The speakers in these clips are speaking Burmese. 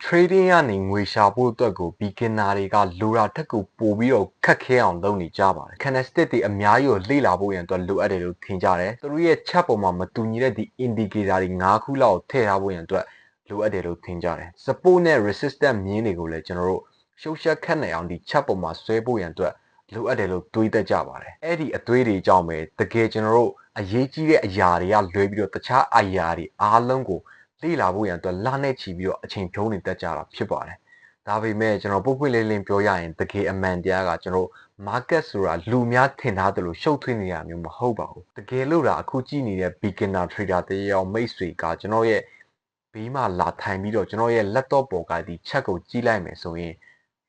trading ကနေငွေရှာဖို့အတွက်ကို beginner တွေကလိုတာတက်ကိုပို့ပြီးတော့ခက်ခဲအောင်လုပ်နေကြပါတယ် candlestick တွေအများကြီးကိုလေ့လာဖို့ရန်အတွက်လိုအပ်တယ်လို့ထင်ကြတယ်သူတို့ရဲ့ chart ပေါ်မှာမတူညီတဲ့ဒီ indicator တွေ၅ခုလောက်ထည့်ထားဖို့ရန်အတွက်လိုအပ်တယ်လို့ထင်ကြတယ် support နဲ့ resistance မြင်းတွေကိုလည်းကျွန်တော်တို့ရှုပ်ရှက်ခတ်နိုင်အောင်ဒီ chart ပေါ်မှာဆွဲဖို့ရန်အတွက်လိုအပ်တယ်လို့တွေးတတ်ကြပါတယ်အဲ့ဒီအတွေးတွေကြောင့်ပဲတကယ်ကျွန်တော်တို့အရေးကြီးတဲ့အရာတွေကလွဲပြီးတော့တခြားအရာတွေအားလုံးကိုလေ့လာဖို့ရန်အတွက်လနဲ့ချီပြီးတော့အချိန်ဖြုံးနေတတ်ကြတာဖြစ်ပါတယ်ဒါပေမဲ့ကျွန်တော်ပုတ်ပွင့်လေးလင်းပြောရရင်တကယ်အမှန်တရားကကျွန်တော် market ဆိုတာလူများထင်ထားသလိုရှုပ်ထွေးနေတာမျိုးမဟုတ်ပါဘူးတကယ်လို့ဒါအခုကြည့်နေတဲ့ beginner trader တယောက်မိတ်ဆွေကကျွန်တော်ရဲ့ဘေးမှာလာထိုင်ပြီးတော့ကျွန်တော်ရဲ့ laptop ပေါ်ကဒီ chat ကိုကြည့်လိုက်မယ်ဆိုရင်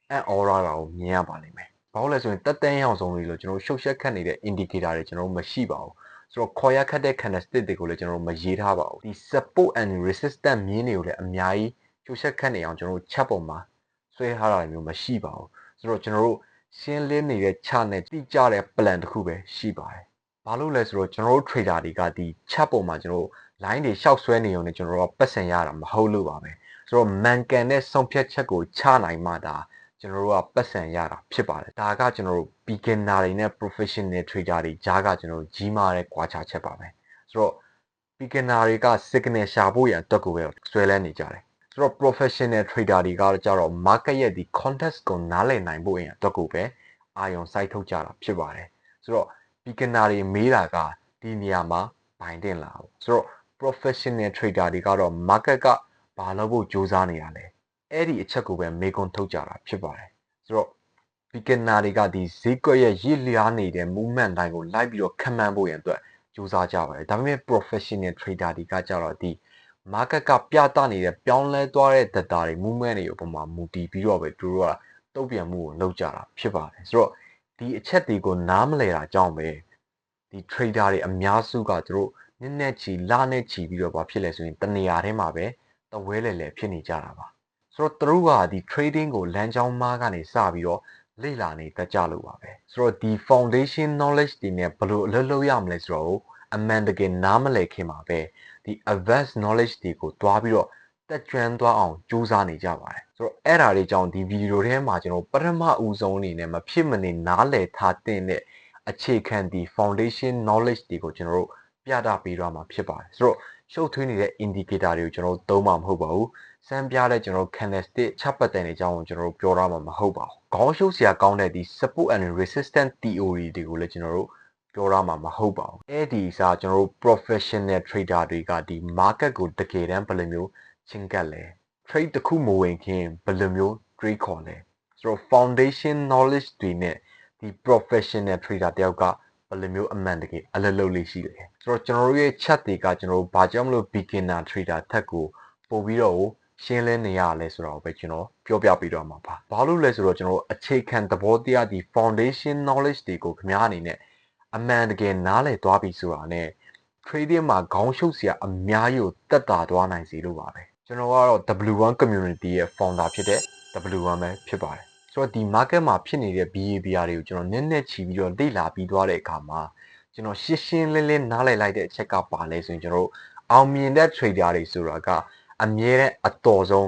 အံ့ဩရတာကိုမြင်ရပါလိမ့်မယ်ဘာလို့လဲဆိုရင်တက်တန်းရောင်စုံတွေလို့ကျွန်တော်ရှုပ်ရှက်ခတ်နေတဲ့ indicator တွေကျွန်တော်မရှိပါဘူးဆိုတော့ခေါ်ရခတ်တဲ့ candlestick တွေကိုလည်းကျွန်တော်မရေးထားပါဘူးဒီ support and resistance မြင်းတွေကိုလည်းအများကြီးရှုပ်ရှက်ခတ်နေအောင်ကျွန်တော် chat ပေါ်မှာဆွဲထားတာမျိုးမရှိပါဘူးဆိုတော့ကျွန်တော်တို့ရှင်းလင်းနေတဲ့ chart နဲ့တိကျတဲ့ plan တစ်ခုပဲရှိပါတယ်ဘာလို့လဲဆိုတော့ကျွန်တော်တို့ trader တွေကဒီ chart ပေါ်မှာကျွန်တော်တို့ line တွေရှောက်ဆွဲနေုံနဲ့ကျွန်တော်တို့ပတ်စံရတာမဟုတ်လို့ပါပဲဆိုတော့ man ကန်တဲ့ဆုံးဖြတ်ချက်ကိုချနိုင်မှဒါကျွန်တော်တို့ကပတ်စံရတာဖြစ်ပါတယ်ဒါကကျွန်တော်တို့ beginner တွေနဲ့ professional trader တွေကြားကကျွန်တော်တို့ကြီးမားတဲ့ကွာခြားချက်ပါပဲဆိုတော့ beginner တွေက signal ရှာဖို့ရန်အတွက်ကိုပဲဆွဲလန်းနေကြတယ်ဆိုတော့ professional trader တွေကတော့ကြတော့ market ရဲ့ဒီ context ကိုနားလည်နိုင်ဖို့ရန်အတွက်ကိုပဲအာရုံစိုက်ထုတ်ကြတာဖြစ်ပါတယ်ဆိုတော့ beginner တွေမေးတာကဒီနေရာမှာဘိုင်တင်လာဘူးဆိုတော့ professional trader တွေကတော့ market ကဘာလို့ဖို့စူးစမ်းနေတာလဲအဲ့ဒီအချက်ကိုပဲမေးခွန်းထုတ်ကြတာဖြစ်ပါတယ်ဆိုတော့ beginner တွေကဒီဈေးကွက်ရဲ့ရည်လျားနေတဲ့ movement တိုင်းကိုလိုက်ပြီးတော့ခံမှန်းဖို့ရန်အတွက်စူးစမ်းကြပါတယ်ဒါပေမဲ့ professional trader တွေကကြတော့ဒီ market ကပြသနေတဲ့ပြောင်းလဲသွားတဲ့ data တွေ movement တွေအပေါ်မှာမူတည်ပြီးတော့ပဲသူတို့ကတုံ့ပြန်မှုကိုလုပ်ကြတာဖြစ်ပါတယ်ဆိုတော့ဒီအချက်တွေကိုနားမလည်တာကြောင့်ပဲဒီ trader တွေအများစုကသူတို့နည်းနည်းချီလနဲ့ချီပြီးတော့ဘာဖြစ်လဲဆိုရင်တနေရာထဲမှာပဲတဝဲလဲလဲဖြစ်နေကြတာပါဆိုတော့သူတို့ကဒီ trading ကိုလမ်းကြောင်းမားကနေစပြီးတော့လေ့လာနေတတ်ကြလို့ပါပဲဆိုတော့ဒီ foundation knowledge တွေနဲ့ဘယ်လိုအလုပ်လုပ်ရမလဲဆိုတော့အမှန်တကယ်နားမလည်ခင်မှာပဲဒီ advanced knowledge တွေကိုတွားပြီးတော့တက်ကျွမ်းသွားအောင်ကြိုးစားနေကြပါတယ်ဆိုတော့အဲ့ဒါတွေကြောင့်ဒီဗီဒီယိုထဲမှာကျွန်တော်ပထမဦးဆုံးအနေနဲ့မဖြစ်မနေနားလည်ထားတဲ့အခြေခံဒီ foundation knowledge တွေကိုကျွန်တော်တို့ပြသပေးတော့မှာဖြစ်ပါတယ်ဆိုတော့ရှုပ်ထွေးနေတဲ့ indicator တွေကိုကျွန်တော်တို့သုံးမှာမဟုတ်ပါဘူးစမ်းပြတဲ့ကျွန်တော် candlestick chart pattern တွေအကြောင်းကိုကျွန်တော်တို့ပြောရမှာမဟုတ်ပါဘူးခေါင်းရှုပ်စရာကောင်းတဲ့ဒီ support and resistance theory တွေကိုလည်းကျွန်တော်တို့ပြောရမှာမဟုတ်ပါဘူးအဲ့ဒီစားကျွန်တော်တို့ professional trader တွေကဒီ market ကိုတကယ်တမ်းဘယ်လိုမျိုးချင်းကပ်လဲ trade တစ်ခုမဝင်ခင်ဘယ်လိုမျိုးတွေးခေါ်လဲဆိုတော့ foundation knowledge တွေနဲ့ဒီ professional trader တယောက်ကဘယ်လိုမျိုးအမှန်တကယ်အလုပ်လုပ်လေးရှိလဲဆိုတော့ကျွန်တော်တို့ရဲ့ chat တွေကကျွန်တော်တို့ဘာကြောင့်မလို့ beginner trader ထက်ကိုပို့ပြီးတော့ရှင်းလင်းနေရလဲဆိုတော့ပဲကျွန်တော်ပြောပြပေးတော့မှာပါဘာလို့လဲဆိုတော့ကျွန်တော်အခြေခံသဘောတရားဒီ foundation knowledge တွေကိုခင်ဗျားအနေနဲ့အမှန်တကယ်နားလည်သွားပြီဆိုတာနဲ့ trading မှာခေါင်းရှုပ်စရာအများကြီးကိုတက်တာသွားနိုင်စေလို့ပါပဲကျွန်တော်ကတော့ W1 community ရဲ့ founder ဖြစ်တဲ့ W1 ပဲဖြစ်ပါတယ်ဆိုတော့ဒီ market မှာဖြစ်နေတဲ့ behavior တွေကိုကျွန်တော်နည်းနည်းချီပြီးတော့လေ့လာပြီးသွားတဲ့အခါမှာကျွန်တော်ရှင်းရှင်းလင်းလင်းနားလည်လိုက်တဲ့အချက်ကပါလဲဆိုရင်ကျွန်တော်တို့အောင်မြင်တဲ့ trader တွေဆိုတာကအမြဲတမ်းအတော်ဆုံး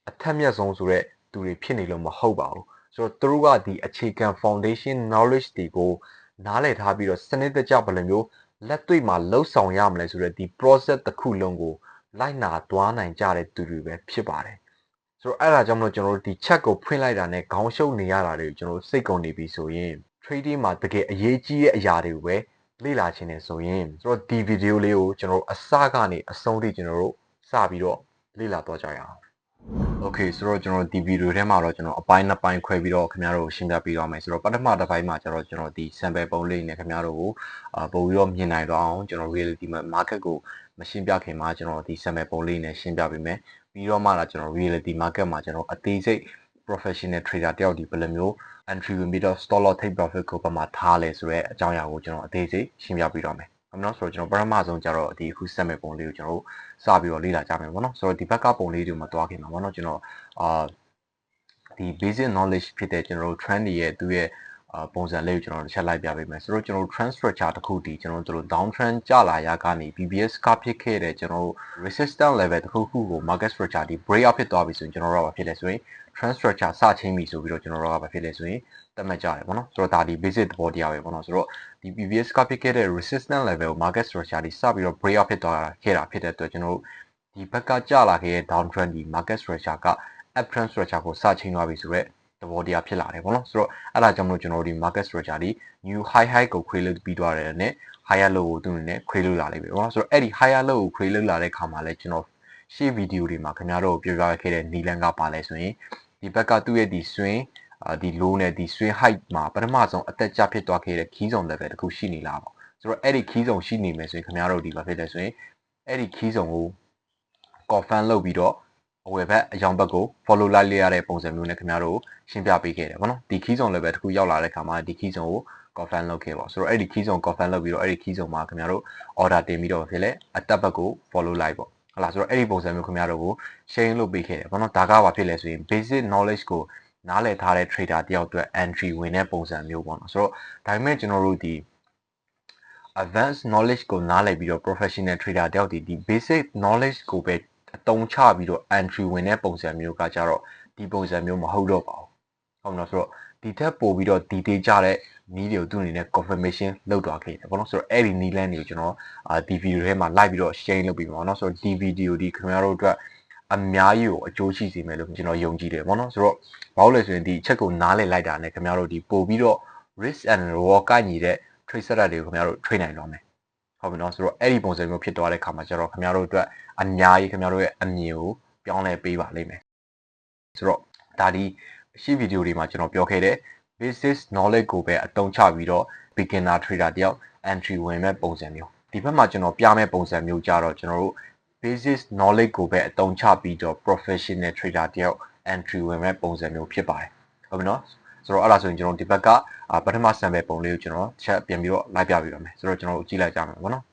အထက်မြတ်ဆုံးဆိုတဲ့သူတွေဖြစ်နေလို့မဟုတ်ပါဘူးဆိုတော့သူတို့ကဒီအခြေခံ foundation knowledge တွေကိုနားလည်ထားပြီးတော့စနစ်တကျဘယ်လိုမျိုးလက်တွေ့မှာလှုပ်ဆောင်ရမလဲဆိုတဲ့ဒီ process တစ်ခုလုံးကိုလိုက်နာသွားနိုင်ကြတဲ့သူတွေပဲဖြစ်ပါတယ်ဆိုတော့အဲ့ဒါကြောင့်မလို့ကျွန်တော်တို့ဒီ chat ကိုဖွင့်လိုက်တာနဲ့ခေါင်းရှုပ်နေရတာတွေကိုကျွန်တော်တို့စိတ်ကုန်နေပြီဆိုရင် trading မှာတကယ်အရေးကြီးတဲ့အရာတွေကိုပဲလေ့လာခြင်းနေဆိုရင်ဆိုတော့ဒီဗီဒီယိုလေးကိုကျွန်တော်တို့အစကနေအဆုံးထိကျွန်တော်တို့စပြီးတော့လေ့လာသွားကြရအောင်โอเคဆိုတော့ကျွန်တော်ဒီဗီဒီယိုထဲမှာတော့ကျွန်တော်အပိုင်းနှစ်ပိုင်းခွဲပြီးတော့ခင်ဗျားတို့ရှင်းပြပေးသွားမယ်ဆိုတော့ပထမတစ်ပိုင်းမှာကျတော့ကျွန်တော်ဒီ sample ပုံလေးနဲ့ခင်ဗျားတို့ကိုပို့ပြီးတော့မြင်နိုင်တော့အောင်ကျွန်တော် reality market ကိုမရှင်းပြခင်မှာကျွန်တော်ဒီ sample ပုံလေးနဲ့ရှင်းပြပေးမယ်ပြီးတော့မှလာကျွန်တော် reality market မှာကျွန်တော်အသေးစိတ် professional trader တယောက်ဒီဘယ်လိုမျိုး entry ဝင်ပြီးတော့ stop loss take profit ကိုပတ်မှာထားလဲဆိုတော့အကြောင်းအရာကိုကျွန်တော်အသေးစိတ်ရှင်းပြပေးတော့မယ်အမနော်ဆိုတော့ကျွန်တော်ပထမဆုံးကျတော့ဒီအခု sample ပုံလေးကိုကျွန်တော်တို့စပြီးတော့လေ့လာကြမယ်ပေါ့နော်ဆိုတော့ဒီဘက်ကပုံလေးတွေမှာတွားခင်မှာပေါ့နော်ကျွန်တော်ဒီ basic knowledge ဖြစ်တဲ့ကျွန်တော်တို့ trend တွေရဲ့သူရဲ့ ပုံစံလေးကိုကျွန်တော်တစ်ချက်လိုက်ပြပေးမယ်ဆိုတော့ကျွန်တော် trend structure တစ်ခုတည်ကျွန်တော်တို့ down trend ကျလာရာကနေ BBS ကဖြစ်ခဲ့တဲ့ကျွန်တော် resistance level တစ်ခုခုကို market structure ဒီ break out ဖြစ်သွားပြီဆိုရင်ကျွန်တော်တို့ကဘာဖြစ်လဲဆိုရင် trend structure စချင်းပြီဆိုပြီးတော့ကျွန်တော်တို့ကဘာဖြစ်လဲဆိုရင်သတ်မှတ်ကြတယ်ပေါ့နော်ဆိုတော့ဒါဒီ basic သဘောတရားပဲပေါ့နော်ဆိုတော့ဒီ BBS ကဖြစ်ခဲ့တဲ့ resistance level ကို market structure ဒီစပြီးတော့ break out ဖြစ်သွားခဲ့တာဖြစ်တဲ့အတွက်ကျွန်တော်တို့ဒီဘက်ကကျလာခဲ့တဲ့ down trend ဒီ market structure က up trend structure ကိုစချင်းသွားပြီဆိုတော့သဘောတရားဖြစ်လာတယ်ပေါ့နော်ဆိုတော့အဲ့ဒါကြောင့်မလို့ကျွန်တော်တို့ဒီ market structure ဒီ new high ကို create လုပ်ပြီးသွားတယ်နဲ့ higher low ကိုသူ့အနေနဲ့ create လုပ်လာလိမ့်မယ်ပေါ့နော်ဆိုတော့အဲ့ဒီ higher low ကို create လုပ်လာတဲ့ခါမှာလဲကျွန်တော်ရှေ့ဗီဒီယိုတွေမှာခင်ဗျားတို့ပြောပြခဲ့တဲ့နီလန်ကပါလဲဆိုရင်ဒီဘက်ကသူ့ရဲ့ဒီ swing ဒီ low နဲ့ဒီ swing height မှာပထမဆုံးအသက်ကျဖြစ်သွားခဲ့တဲ့ key zone level တခုရှိနေလားပေါ့ဆိုတော့အဲ့ဒီ key zone ရှိနေမယ်ဆိုရင်ခင်ဗျားတို့ဒီဘာဖြစ်လဲဆိုရင်အဲ့ဒီ key zone ကို confirm လုပ်ပြီးတော့အဝယ်ဘက်အယောင်ဘက်ကို follow လိုက်ရတဲ့ပုံစံမျိုးနဲ့ခင်ဗျားတို့ရှင်းပြပေးခဲ့တယ်ပေါ့နော်ဒီ key zone level တခုရောက်လာတဲ့ခါမှာဒီ key zone ကို confirm လုပ်ခဲ့ပါဆိုတော့အဲ့ဒီ key zone confirm လုပ်ပြီးတော့အဲ့ဒီ key zone မှာခင်ဗျားတို့ order တင်ပြီးတော့ဖြစ်လဲအတက်ဘက်ကို follow လိုက်ပေါ့ဟုတ်လားဆိုတော့အဲ့ဒီပုံစံမျိုးခင်ဗျားတို့ကို share လုပ်ပေးခဲ့တယ်ပေါ့နော်ဒါကဘာဖြစ်လဲဆိုရင် basic knowledge ကိုနားလည်ထားတဲ့ trader တယောက်အတွက် entry ဝင်တဲ့ပုံစံမျိုးပေါ့နော်ဆိုတော့ဒါပေမဲ့ကျွန်တော်တို့ဒီ advanced knowledge ကိုနားလည်ပြီးတော့ professional trader တယောက်ဒီ basic knowledge ကိုပဲအသုံးချပြီးတော့ entry ဝင်တဲ့ပုံစံမျိုးကကြတော့ဒီပုံစံမျိုးမဟုတ်တော့ပါဘူးဟုတ်မလားဆိုတော့ဒီထက်ပိုပြီးတော့ detail ကြတဲ့နည်းတွေကိုသူ့အနေနဲ့ confirmation လုပ်သွားခဲ့တယ်ပေါ့နော်ဆိုတော့အဲ့ဒီနည်းလမ်းတွေကိုကျွန်တော်ဒီ video ထဲမှာ live ပြီးတော့ share လုပ်ပြီးပါတော့ဆိုတော့ဒီ video ဒီခင်ဗျားတို့အတွက်အများကြီးကိုအကျိုးရှိစေမယ်လို့ကျွန်တော်ယုံကြည်တယ်ပေါ့နော်ဆိုတော့ဘာလို့လဲဆိုရင်ဒီအချက်ကိုနားလည်လိုက်တာနဲ့ခင်ဗျားတို့ဒီပို့ပြီးတော့ risk and reward ကိုညီတဲ့ trade setup တွေကိုခင်ဗျားတို့ train နိုင်တော့မယ်ဟုတ်ပြီနော်ဆိုတော့အဲ့ဒီပုံစံမျိုးဖြစ်သွားတဲ့ခါမှာကျတော့ခင်ဗျားတို့အတွက်အများကြီးခင်ဗျားတို့ရဲ့အမြင်ကိုပြောင်းလဲပေးပါလိမ့်မယ်ဆိုတော့ဒါဒီရှေ့ဗီဒီယိုတွေမှာကျွန်တော်ပြောခဲ့တဲ့ basic knowledge ကိုပဲအသုံးချပြီးတော့ beginner trader တယောက် entry ဝင်မဲ့ပုံစံမျိုးဒီဘက်မှာကျွန်တော်ပြမဲ့ပုံစံမျိုးကြတော့ကျွန်တော်တို့ basic knowledge ကိုပဲအသုံးချပြီးတော့ professional trader တယောက် entry ဝင်မဲ့ပုံစံမျိုးဖြစ်ပါတယ်ဟုတ်ပြီနော်ဆိုတော့အဲ့ဒါဆိုရင်ကျွန်တော်ဒီဘက်ကပထမ sample ပုံလေးကိုကျွန်တော်ချက်ပြန်ပြီးတော့လိုက်ပြပေးပါမယ်ဆိုတော့ကျွန်တော်တို့ကြည့်လိုက်ကြမယ်ပေါ့နော်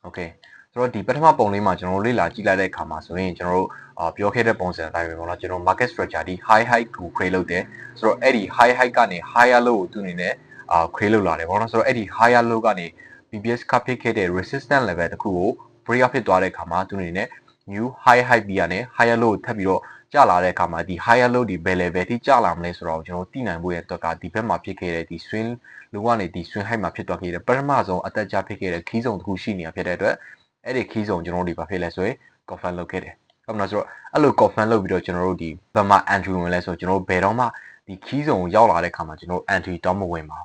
Okay ဆိုတော့ဒီပထမပုံလေးမှာကျွန်တော်တို့လေ့လာကြည့်လိုက်တဲ့အခါမှာဆိုရင်ကျွန်တော်တို့ပြောခဲ့တဲ့ပုံစံအတိုင်းပဲပေါ့နော်ကျွန်တော် market structure ဒီ high height ကို create လုပ်တယ်ဆိုတော့အဲ့ဒီ high height ကနေ higher low ကိုသူအနေနဲ့create လုပ်လာတယ်ပေါ့နော်ဆိုတော့အဲ့ဒီ higher low ကနေ BBS ကဖြစ်ခဲ့တဲ့ resistance level တခုကို break out ဖြစ်သွားတဲ့အခါမှာသူအနေနဲ့ new high height ပြီးကနေ higher low ကိုထပ်ပြီးတော့ကျလာတဲ့အခါမှာဒီ higher low ဒီ level ထိကျလာမလဲဆိုတော့ကျွန်တော်သိနိုင်ဖို့ရအတွက်ကဒီဘက်မှာဖြစ်ခဲ့တဲ့ဒီ swing လောကနေဒီ swing height မှာဖြစ်သွားခဲ့တဲ့ပထမဆုံးအတက်ကျဖြစ်ခဲ့တဲ့ key zone တခုရှိနေတာဖြစ်တဲ့အတွက်အဲ့ဒီ key zone ကျွန်တော်တို့ဒီဘာဖြစ်လဲဆိုရင် confirm လုပ်ခဲ့တယ်ဟုတ်မလားဆိုတော့အဲ့လို confirm လုပ်ပြီးတော့ကျွန်တော်တို့ဒီဘက်မှာ entry ဝင်လဲဆိုတော့ကျွန်တော်တို့ဘယ်တော့မှဒီ key zone ကိုရောက်လာတဲ့အခါမှာကျွန်တော်တို့ entry တောင်းမဝင်ပါဘူ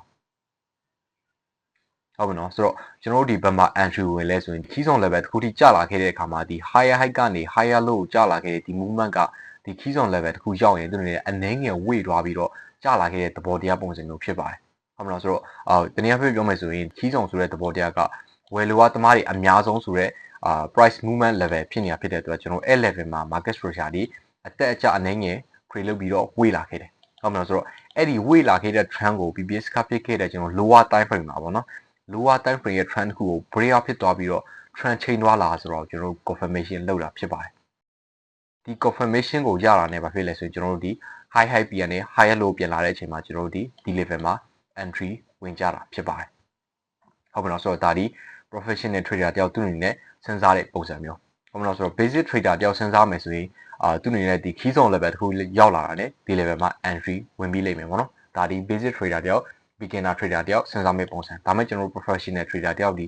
းဟုတ်ပြီနော်ဆိုတော့ကျွန်တော်တို့ဒီဘက်မှာ entry ဝင်လဲဆိုရင် key zone level တခုထိကျလာခဲ့တဲ့အခါမှာဒီ higher height ကနေ higher low ကိုကျလာခဲ့တဲ့ဒီ movement ကဒီ key zone level တခုရောက်ရင်သူတို့အနှဲငယ်ဝေ့သွားပြီးတော့ကျလာခဲ့တဲ့သဘောတရားပုံစံမျိုးဖြစ်ပါတယ်ဟုတ်မလားဆိုတော့တနည်းအားဖြင့်ပြောမယ်ဆိုရင် key zone ဆိုတဲ့သဘောတရားကဝယ်လိုကသမားတွေအများဆုံးဆိုတဲ့price movement level ဖြစ်နေတာဖြစ်တဲ့အတွက်ကျွန်တော်အဲ့ level မှာ market structure ဒီအတက်အကျအနှဲငယ် create လုပ်ပြီးတော့ဝေ့လာခဲ့တယ်ဟုတ်မလားဆိုတော့အဲ့ဒီဝေ့လာခဲ့တဲ့ trend ကို BBS ကဖြစ်ခဲ့တဲ့ကျွန်တော် lower time frame မှာပေါ့နော် lower time frame ရဲ့ trend တစ်ခုကို break out ဖြစ်သွားပြီးတော့ trend change သွားလာဆိုတော့ကျွန်တော်တို့ confirmation လုပ်တာဖြစ်ပါတယ်ဒီ confirmation ကိုရတာနဲ့ဘာဖြစ်လဲဆိုရင်ကျွန်တော်တို့ဒီ high high ပြန်နေ higher low ပြန်လာတဲ့အချိန်မှာကျွန်တော်တို့ဒီ level မှာ entry ဝင်ကြတာဖြစ်ပါတယ်ဟုတ်ပါတော့ဆိုတော့ဒါဒီ professional trader တယောက်သူ့အနေနဲ့စဉ်းစားတဲ့ပုံစံမျိုးဟုတ်မလားဆိုတော့ basic trader တယောက်စဉ်းစားမယ်ဆိုရင်သူ့အနေနဲ့ဒီ key zone level တခုရောက်လာတာနဲ့ဒီ level မှာ entry ဝင်ပြီးလိမ့်မယ်ပေါ့နော်ဒါဒီ basic trader တယောက် beginner trader တယောက်စဉ်းစားမယ့်ပုံစံဒါမဲ့ကျွန်တော်တို့ professional trader တယောက်ဒီ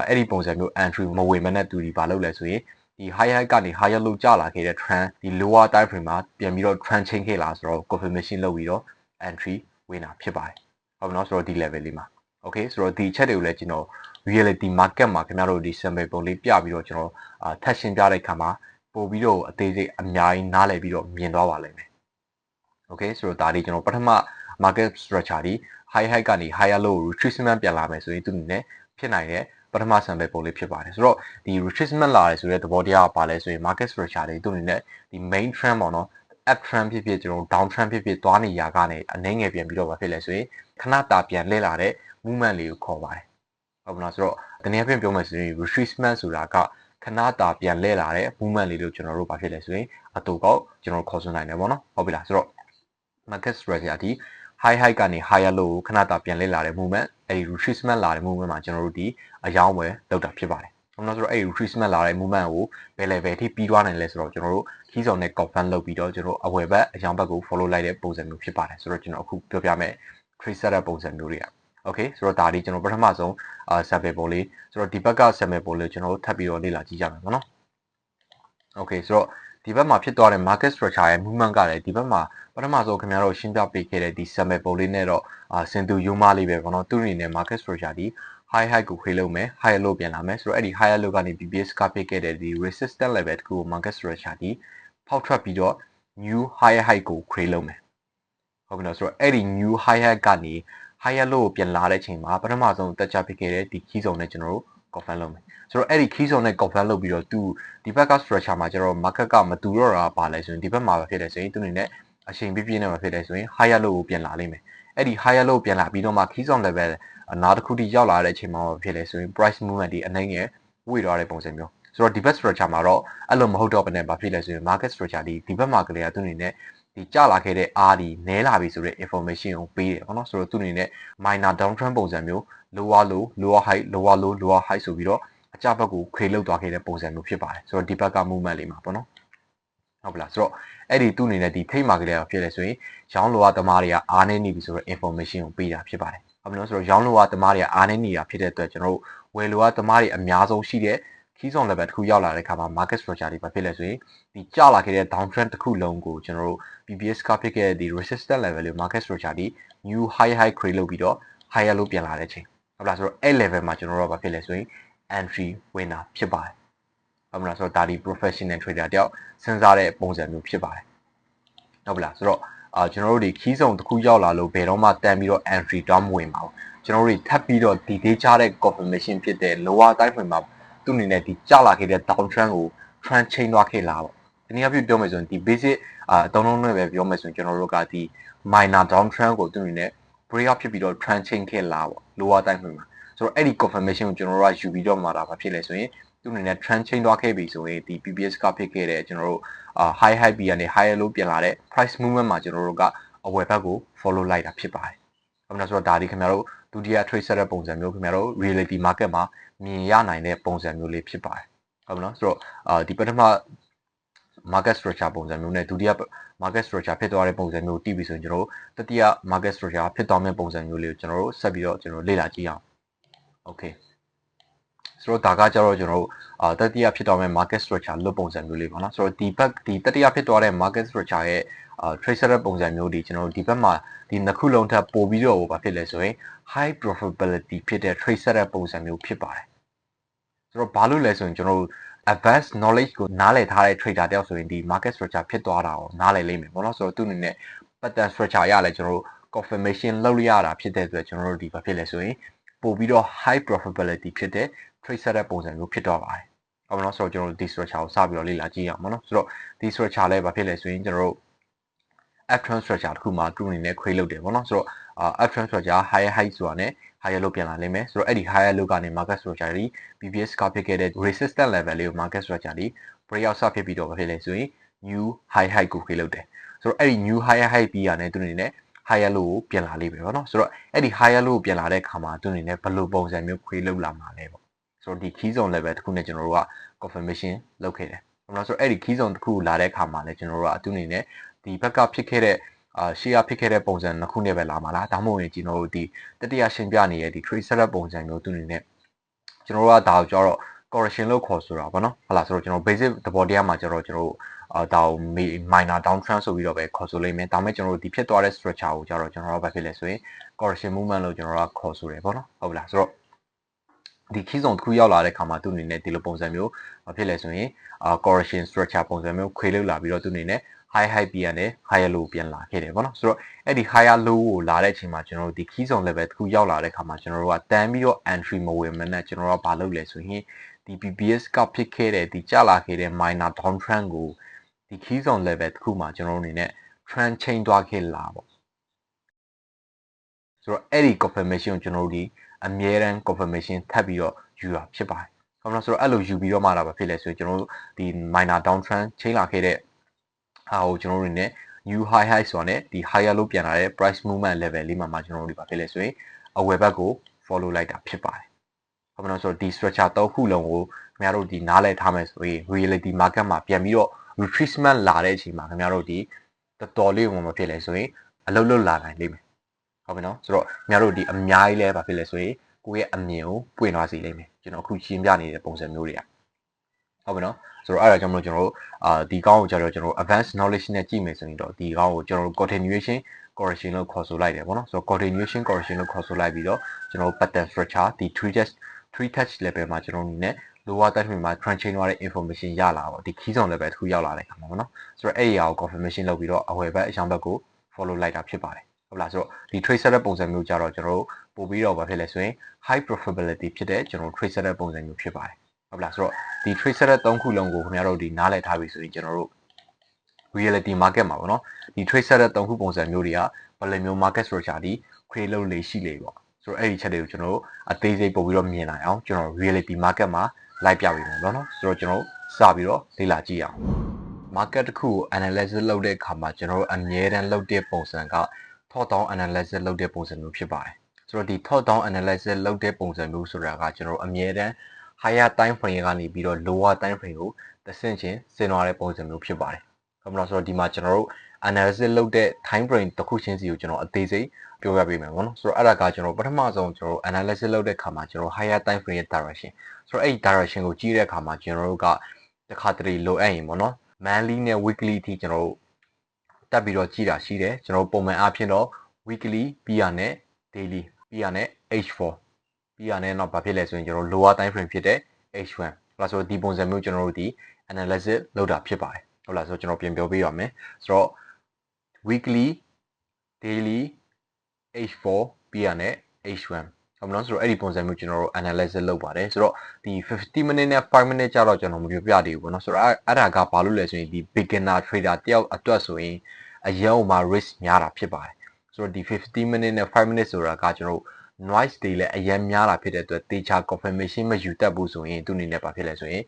အဲ့ဒီပုံစံမျိုး entry မဝင်မနဲ့သူဒီဘာလုပ်လဲဆိုရင်ဒီ higher ကနေ higher low ကျလာခဲ့တဲ့ trend ဒီ lower time frame မှာပြန်ပြီးတော့ trend change ခဲ့လာဆိုတော့ confirmation လုပ်ပြီးတော့ entry ဝင်တာဖြစ်ပါတယ်ဟုတ်ပြီနော်ဆိုတော့ဒီ level လေးမှာ okay ဆိုတော့ဒီအချက်တွေကိုလည်းကျွန်တော် reality market မှာခင်ဗျားတို့ဒီ sample ပုံလေးပြပြီးတော့ကျွန်တော်ထပ်ရှင်းပြတဲ့အခါမှာပို့ပြီးတော့အသေးစိတ်အများကြီးနားလည်ပြီးတော့မြင်သွားပါလိမ့်မယ် okay ဆိုတော့ဒါဒီကျွန်တော်ပထမ market structure ဒီ high high ကနေ higher low retracement ပြန်လာမယ်ဆိုရင်သူအနေနဲ့ဖြစ်နိုင်တဲ့ပထမ sample ပုံလေးဖြစ်ပါတယ်ဆိုတော့ဒီ retracement လာတယ်ဆိုတဲ့သဘောတရားကပါလဲဆိုရင် market structure တွေသူအနေနဲ့ဒီ main trend ပေါ့နော် up trend ဖြစ်ဖြစ်ကျွန်တော် down trend ဖြစ်ဖြစ်သွားနေရကနေအနည်းငယ်ပြန်ပြီးတော့ဖြစ်လဲဆိုရင်ခဏတာပြန်လှည့်လာတဲ့ movement လေးကိုခေါ်ပါတယ်ဟုတ်ပါလားဆိုတော့တနည်းအားဖြင့်ပြောမယ်ဆိုရင် retracement ဆိုတာက ခဏတာပြန်လဲလာတဲ့ movement လေးလို့ကျွန်တော်တို့ဘာဖြစ်လဲဆိုရင်အတူကောက်ကျွန်တော်ခေါ်ဆိုနိုင်တယ်ပေါ့နော်ဟုတ်ပြီလားဆိုတော့ market strategy ဒီ high high ကနေ higher low ကိုခဏတာပြန်လဲလာတဲ့ movement အဲဒီ retracement လာတဲ့ movement မှာကျွန်တော်တို့ဒီအယောင်းဝယ်လောက်တာဖြစ်ပါတယ်။ဟုတ်လားဆိုတော့အဲဒီ retracement လာတဲ့ movement ကိုဘယ် level ထိပြီးသွားနိုင်လဲဆိုတော့ကျွန်တော်တို့ key zone နဲ့ confirm လုပ်ပြီးတော့ကျွန်တော်အဝယ်ဘက်အယောင်းဘက်ကို follow လိုက်တဲ့ပုံစံမျိုးဖြစ်ပါတယ်။ဆိုတော့ကျွန်တော်အခုပြောပြမယ် trade setup ပုံစံမျိုးတွေကOkay ဆိုတော့ဒါဒီကျွန်တော်ပထမဆုံး sample ပုံလေးဆိုတော့ဒီဘက်က sample ပုံလေးကျွန်တော်တို့ထပ်ပြီးတော့လေ့လာကြည့်ကြမယ်ပေါ့နော် Okay ဆိုတော့ဒီဘက်မှာဖြစ်သွားတဲ့ market structure ရဲ့ movement ကလည်းဒီဘက်မှာပထမဆုံးခင်ဗျားတို့ရှင်းပြပေးခဲ့တဲ့ဒီ sample ပုံလေးနဲ့တော့စင်တူယုံမလေးပဲပေါ့နော်သူ့အနေနဲ့ market structure ဒီ high high ကိုခွေလုပ်မယ် higher low ပြန်လာမယ်ဆိုတော့အဲ့ဒီ higher low ကနေ BPS ကဖြစ်ခဲ့တဲ့ဒီ resistance level တခုကို market structure ဒီဖောက်ထွက်ပြီးတော့ new higher high ကိုခွေလုပ်မယ်ဟုတ်ပြီနော်ဆိုတော့အဲ့ဒီ new higher ကနေ higher low ကိုပြန်လာတဲ့အချိန်မှာပထမဆုံးတက်ချဖြစ်ခဲ့တဲ့ဒီ key zone နဲ့ကျွန်တော်တို့ confirm လုပ်မယ်ဆိုတော့အဲ့ဒီ key zone နဲ့ confirm လုပ်ပြီးတော့သူဒီဘက်က structure မှာကျွန်တော် market ကမတူတော့တာပါလဲဆိုရင်ဒီဘက်မှာဖြစ်တယ်ဆိုရင်သူအနေနဲ့အချိန်ပြည့်ပြည့်နဲ့မဖြစ်တယ်ဆိုရင် higher low ကိုပြန်လာလိမ့်မယ်အဲ့ဒီ higher low ပြန်လာပြီးတော့မှ key zone level နောက်တစ်ခုထိရောက်လာတဲ့အချိန်မှာဖြစ်လဲဆိုရင် price movement ဒီအနေငယ်ဝေ့သွားတဲ့ပုံစံမျိုးဆိုတော့ဒီဘက် structure မှာတော့အဲ့လိုမဟုတ်တော့ဘဲနဲ့ဘာဖြစ်လဲဆိုရင် market structure ဒီဘက်မှာကလေးကသူအနေနဲ့ဒီကျလာခဲ့တဲ့ R ဒီနဲလာပြီဆိုတဲ့ information ကိုပေးတယ်ပေါ့နော်ဆိုတော့သူအနေနဲ့ minor downtrend ပုံစံမျိုး lower low lower high lower low lower high ဆိုပြီးတော့အကျဘက်ကိုခွေလောက်သွားခဲ့တဲ့ပုံစံမျိုးဖြစ်ပါတယ်ဆိုတော့ဒီဘက်က movement လေးမှာပေါ့နော်ဟုတ်ပြီလားဆိုတော့အဲ့ဒီသူ့အနေနဲ့ဒီထိတ်မှာကလေးဖြစ်လဲဆိုရင်ရောင်းလိုအပ်သမားတွေကအားနေနေပြီဆိုတော့ information ကိုပေးတာဖြစ်ပါတယ်ဟုတ်ပြီနော်ဆိုတော့ရောင်းလိုအပ်သမားတွေကအားနေနေတာဖြစ်တဲ့အတွက်ကျွန်တော်တို့ဝယ်လိုအပ်သမားတွေအများဆုံးရှိတဲ့ key zone level တစ်ခုရောက်လာတဲ့အခါမှာ market structure တွေဘာဖြစ်လဲဆိုရင်ဒီကျလာခဲ့တဲ့ downtrend တစ်ခုလုံးကိုကျွန်တော်တို့ BPS ကဖြစ်ခဲ့တဲ့ဒီ resistance level လေး market structure ဒီ new high high create လုပ်ပြီးတော့ higher low ပြန်လာတဲ့အချိန်ဟုတ်လားဆိုတော့အဲ့ level မှာကျွန်တော်တို့ဘာဖြစ်လဲဆိုရင် entry winner ဖြစ်ပါတယ်ဟုတ်မလားဆိုတော့ဒါဒီ professional trader တယောက်စဉ်းစားတဲ့ပုံစံမျိုးဖြစ်ပါတယ်ဟုတ်ပြီလားဆိုတော့ကျွန်တော်တို့ဒီ key zone တစ်ခုရောက်လာလို့ဘယ်တော့မှတန်ပြီးတော့ entry တောင်းမဝင်ပါဘူးကျွန်တော်တို့ထပ်ပြီးတော့ဒီ data တဲ့ confirmation ဖြစ်တဲ့ lower တိုင်းဝင်မှာသူ့အနေနဲ့ဒီကျလာခဲ့တဲ့ downtrend ကို trend change သွားခဲ့လားပေါ့ဒီနေ့အဖြစ်ပြောမယ်ဆိုရင်ဒီ basic အတုံးလုံးနဲ့ပဲပြောမယ်ဆိုရင်ကျွန်တော်တို့ကဒီ minor downtrend ကိုသူ့အနေနဲ့ break up ဖြစ်ပြီးတော့ trend change ခဲ့လားပေါ့ lower တိုင်းဝင်မှာဆိုတော့အဲ့ဒီ confirmation ကိုကျွန်တော်တို့ကယူပြီးတော့မှာဒါဘာဖြစ်လဲဆိုရင်သူ့အနေနဲ့ trend change သွားခဲ့ပြီဆိုရင်ဒီ PPS ကဖြစ်ခဲ့တဲ့ကျွန်တော်တို့ high high ပြီးကနေ higher low ပြန်လာတဲ့ price movement မှာကျွန်တော်တို့ကအဝယ်ဘက်ကို follow လိုက်တာဖြစ်ပါတယ်ဟုတ်မလားဆိုတော့ဒါဒီခင်ဗျားတို့ဒုတိယ trade set တဲ့ပုံစံမျိုးခင်ဗျားတို့ reality market မှာမြင်ရနိုင်တဲ့ပုံစံမျိုးလေးဖြစ်ပါတယ်ဟုတ်မလားဆိုတော့ဒီပထမ market structure ပုံစံမျိုးနဲ့ဒုတိယ market structure ဖြစ်သွားတဲ့ပုံစံမျိုးတည်ပြီဆိုရင်ကျွန်တော်တို့တတိယ market structure ဖြစ်သွားမယ့်ပုံစံမျိုးလေးကိုကျွန်တော်တို့ဆက်ပြီးတော့ကျွန်တော်လေ့လာကြည့်အောင် okay ဆိုတော့ဒါကကြတော့ကျွန်တော်တို့တတိယဖြစ်သွားမယ့် market structure လွတ်ပုံစံမျိုးလေးပေါ့နော်ဆိုတော့ဒီဘက်ဒီတတိယဖြစ်သွားတဲ့ market structure ရဲ့trade setup ပုံစံမျိုးဒီကျွန်တော်တို့ဒီဘက်မှာဒီနှစ်ခုလုံးထပ်ပို့ပြီးတော့ဘာဖြစ်လဲဆိုရင် high profitability ဖြစ်တဲ့ trade setup ပုံစံမျိုးဖြစ်ပါတယ်ဆိုတော့ဘာလို့လဲဆိုရင်ကျွန်တော်တို့ advanced knowledge ကိုနားလည်ထားတဲ့ trader တယောက်ဆိုရင်ဒီ market structure ဖြစ်သွားတာကိုနားလည်လိမ့်မယ်ပေါ့နော်ဆိုတော့သူ့အနေနဲ့ pattern structure ရလဲကျွန်တော်တို့ confirmation လုပ်ရတာဖြစ်တဲ့အတွက်ကျွန်တော်တို့ဒီဘာဖြစ်လဲဆိုရင်ပို့ပြီးတော့ high profitability ဖြစ်တဲ့ trade setup ပုံစံမျိုးဖြစ်သွားပါတယ်ဟုတ်ပါတော့ဆိုတော့ကျွန်တော်တို့ဒီ structure ကိုစပြီးတော့လေ့လာကြည့်ရအောင်ပေါ့နော်ဆိုတော့ဒီ structure လဲဘာဖြစ်လဲဆိုရင်ကျွန်တော်တို့ uptrend structure တခုမှာသူ့အနေနဲ့ create လုပ်တယ်ပေါ့နော်ဆိုတော့uptrend structure higher high ဆိုတာနဲ့ higher low ပြန်လာလိမ့်မယ်ဆိုတော့အဲ့ဒီ higher low ကနေ market structure ဒီ BPS ကဖြစ်ခဲ့တဲ့ resistance level လေးကို market structure ဒီ break out ဆက်ဖြစ်ပြီးတော့ဘာဖြစ်လဲဆိုရင် new high high ကို create လုပ်တယ်ဆိုတော့အဲ့ဒီ new higher high ပြီးရတဲ့သူအနေနဲ့ higher low ကိုပြန်လာလိမ့်မယ်ပေါ့နော်ဆိုတော့အဲ့ဒီ higher low ကိုပြန်လာတဲ့အခါမှာသူအနေနဲ့ဘယ်လိုပုံစံမျိုး create လုပ်လာမှာလဲပေါ့ဆိုတော့ဒီ key zone level တခုနဲ့ကျွန်တော်တို့က confirmation လုပ်ခဲ့တယ်ဟုတ်လားဆိုတော့အဲ့ဒီ key zone တခုလာတဲ့အခါမှာလည်းကျွန်တော်တို့ကသူအနေနဲ့ဒီဘက်ကဖြစ်ခဲ့တဲ့ရှေ့ရဖြစ်ခဲ့တဲ့ပုံစံနှစ်ခုနဲ့ပဲလာမှာလားဒါမှမဟုတ်ရင်ကျွန်တော်တို့ဒီတတိယရှင်းပြနေတဲ့ဒီ trade setup ပုံစံမျိုးသူအနေနဲ့ကျွန်တော်တို့ကဒါကိုကြောတော့ correction လို့ခေါ်ဆိုတာပေါ့နော်ဟုတ်လားဆိုတော့ကျွန်တော် basic သဘောတရားမှာကျတော့ကျွန်တော်တို့ဒါကို minor downtrend ဆိုပြီးတော့ပဲခေါ်ဆိုလိမ့်မယ်ဒါမဲ့ကျွန်တော်တို့ဒီဖြစ်သွားတဲ့ structure ကိုကျတော့ကျွန်တော်တို့ဘာဖြစ်လဲဆိုရင် correction movement လို့ကျွန်တော်တို့ကခေါ်ဆိုတယ်ပေါ့နော်ဟုတ်လားဆိုတော့ဒီ key zone တစ်ခုရောက်လာတဲ့ခါမှာသူအနေနဲ့ဒီလိုပုံစံမျိုးဘာဖြစ်လဲဆိုရင်correction structure ပုံစံမျိုးခွေလောက်လာပြီးတော့သူအနေနဲ့ high high ပြန်တယ် higher low ပြန်လာခဲ့တယ်ပေါ့နော်ဆိုတော့အဲ့ဒီ higher low ကိုလာတဲ့အချိန်မှာကျွန်တော်တို့ဒီ key zone level တစ်ခုရောက်လာတဲ့ခါမှာကျွန်တော်တို့ကတန်းပြီးတော့ entry မဝင်မနဲ့ကျွန်တော်တို့ကဘာလုပ်လဲဆိုရင်ဒီ PPS ကဖြစ်ခဲ့တဲ့ဒီကျလာခဲ့တဲ့ minor downtrend ကိုဒီ key zone level တစ်ခုမှာကျွန်တော်တို့အနေနဲ့ trend change သွားခဲ့လာပေါ့ဆိုတော့အဲ့ဒီ confirmation ကိုကျွန်တော်တို့ဒီအမြဲတမ်း confirmation ထပ်ပြီးတော့ယူတာဖြစ်ပါတယ် ဟုတ်လားဆိုတော့အဲ့လိုယူပြီးတော့မှလာပါဖြစ်လဲဆိုရင်ကျွန်တော်တို့ဒီ minor downtrend ချိန်လာခဲ့တဲ့ဟာကိုကျွန်တော်တို့နေနဲ့ new high ဆိုတာနဲ့ဒီ higher လို့ပြန်လာတဲ့ price movement level လေးမှာကျွန်တော်တို့ဒီပါဖြစ်လဲဆိုရင်အဝယ်ဘက်ကို follow လိုက်တာဖြစ်ပါတယ်ဟုတ်မလားဆိုတော့ဒီ structure ၃ခုလုံးကိုခင်ဗျားတို့ဒီနားလည်ထားမယ်ဆိုရင် reality market မှာပြန်ပြီးတော့ retracement လာတဲ့အချိန်မှာခင်ဗျားတို့ဒီတော်တော်လေးဝင်မဖြစ်လဲဆိုရင်အလုပ်လုပ်လာနိုင်လိမ့်မယ်ဟုတ်ပြီနော်ဆိုတော့ခင်ဗျားတို့ဒီအများကြီးလဲပါဖြစ်လဲဆိုရင်ကိုယ့်ရဲ့အမြင်ကိုပွင့်သွားစေလိမ့်မယ်ကျွန်တော်အခုရှင်းပြနေတဲ့ပုံစံမျိုးတွေကဟုတ်ပြီနော်ဆိုတော့အဲ့ဒါကြောင့်မလို့ကျွန်တော်တို့ဒီကောင်းကိုကျတော့ကျွန်တော် advanced knowledge နဲ့ကြည့်မယ်ဆိုရင်တော့ဒီကောင်းကိုကျွန်တော်တို့ continuation correction လို့ခေါ်ဆိုလိုက်တယ်ပေါ့နော်ဆိုတော့ continuation correction လို့ခေါ်ဆိုလိုက်ပြီးတော့ကျွန်တော်တို့ pattern structure ဒီ three touch level မှာကျွန်တော်တို့အနေနဲ့ lower touch မှာ trend chain သွားတဲ့ information ရလာပေါ့ဒီ key zone level တစ်ခုရောက်လာတဲ့အခါမှာပေါ့နော်ဆိုတော့အဲ့ဒီအရာကို confirmation လုပ်ပြီးတော့အဝယ်ဘက်အရောင်းဘက်ကို follow လိုက်တာဖြစ်ပါတယ်ဟုတ်လားဆိုတော့ဒီ trade setup ပုံစံမျိုးကြတော့ကျွန်တော်တို့ပို့ပြီးတော့ဘာဖြစ်လဲဆိုရင် high profitability ဖြစ်တဲ့ကျွန်တော်တို့ trade setup ပုံစံမျိုးဖြစ်ပါတယ်ဟုတ်လားဆိုတော့ဒီ trade setup ၃ခုလုံးကိုခင်ဗျားတို့ဒီနားလည်ထားပြီဆိုရင်ကျွန်တော်တို့ reality market မှာပေါ့နော်ဒီ trade setup ၃ခုပုံစံမျိုးတွေကဘယ်လိုမျိုး market structure ဒီ create လုပ်လေရှိလေပေါ့ဆိုတော့အဲ့ဒီချက်တွေကိုကျွန်တော်တို့အသေးစိတ်ပို့ပြီးတော့မြင်နိုင်အောင်ကျွန်တော် reality market မှာလိုက်ပြပေးမယ်ပေါ့နော်ဆိုတော့ကျွန်တော်စပြီးတော့လေ့လာကြည့်အောင် market တစ်ခုကို analysis လုပ်တဲ့အခါမှာကျွန်တော်တို့အမြဲတမ်းလုပ်တဲ့ပုံစံက top down analysis လုပ်တဲ့ပုံစံမျိုးဖြစ်ပါတယ်ဆိုတော့ဒီ top down analysis လုပ်တဲ့ပုံစံမျိုးဆိုတာကကျွန်တော်တို့အမြဲတမ်း higher time frame ကနေပြီးတော့ lower time frame ကိုတစ်ဆင့်ချင်းဆင်းသွားတဲ့ပုံစံမျိုးဖြစ်ပါတယ်ဟုတ်မလားဆိုတော့ဒီမှာကျွန်တော်တို့ analysis လုပ်တဲ့ time frame တစ်ခုချင်းစီကိုကျွန်တော်အသေးစိတ်ပြောပြပေးမယ်ပေါ့နော်ဆိုတော့အဲ့ဒါကကျွန်တော်ပထမဆုံးကျွန်တော် analysis လုပ်တဲ့အခါမှာကျွန်တော် higher time frame ရဲ့ direction ဆိုတော့အဲ့ဒီ direction ကိုကြည့်တဲ့အခါမှာကျွန်တော်တို့ကတစ်ခါတလေလိုအပ်ရင်ပေါ့နော် monthly နဲ့ weekly အထိကျွန်တော်တို့တက်ပြီးတော့ကြည့်တာရှိတယ်ကျွန်တော်ပုံမှန်အားဖြင့်တော့ weekly ပြီးရနဲ့ daily ပြီးရနဲ့ H4 ပြီးရနဲ့တော့ဘာဖြစ်လဲဆိုရင်ကျွန်တော် lower time frame ဖြစ်တဲ့ H1 ဟုတ်လားဆိုတော့ဒီပုံစံမျိုးကျွန်တော်တို့ဒီ analysis လုပ်တာဖြစ်ပါတယ်ဟုတ်လားဆိုတော့ကျွန်တော်ပြန်ပြောပေးရမယ်ဆိုတော့ weekly daily H4 ပြီးရနဲ့ H1 ဟုတ်မလားဆိုတော့အဲ့ဒီပုံစံမျိုးကျွန်တော်တို့ analysis လုပ်ပါတယ်ဆိုတော့ဒီ50 minute နဲ့5 minute ကြာတော့ကျွန်တော်မပြောပြသေးဘူးပေါ့နော်ဆိုတော့အဲ့ဒါကဘာလို့လဲဆိုရင်ဒီ beginner trader တယောက်အတွက်ဆိုရင်အရင်က risk များတာဖြစ်ပါတယ်ဆိုတော့ဒီ50 minute နဲ့5 minute ဆိုတာကကျွန်တော်တို့ noise တွေလည်းအရင်များတာဖြစ်တဲ့အတွက်တေချာ confirmation မယူတတ်ဘူးဆိုရင်သူ့အနေနဲ့ဘာဖြစ်လဲဆိုရင်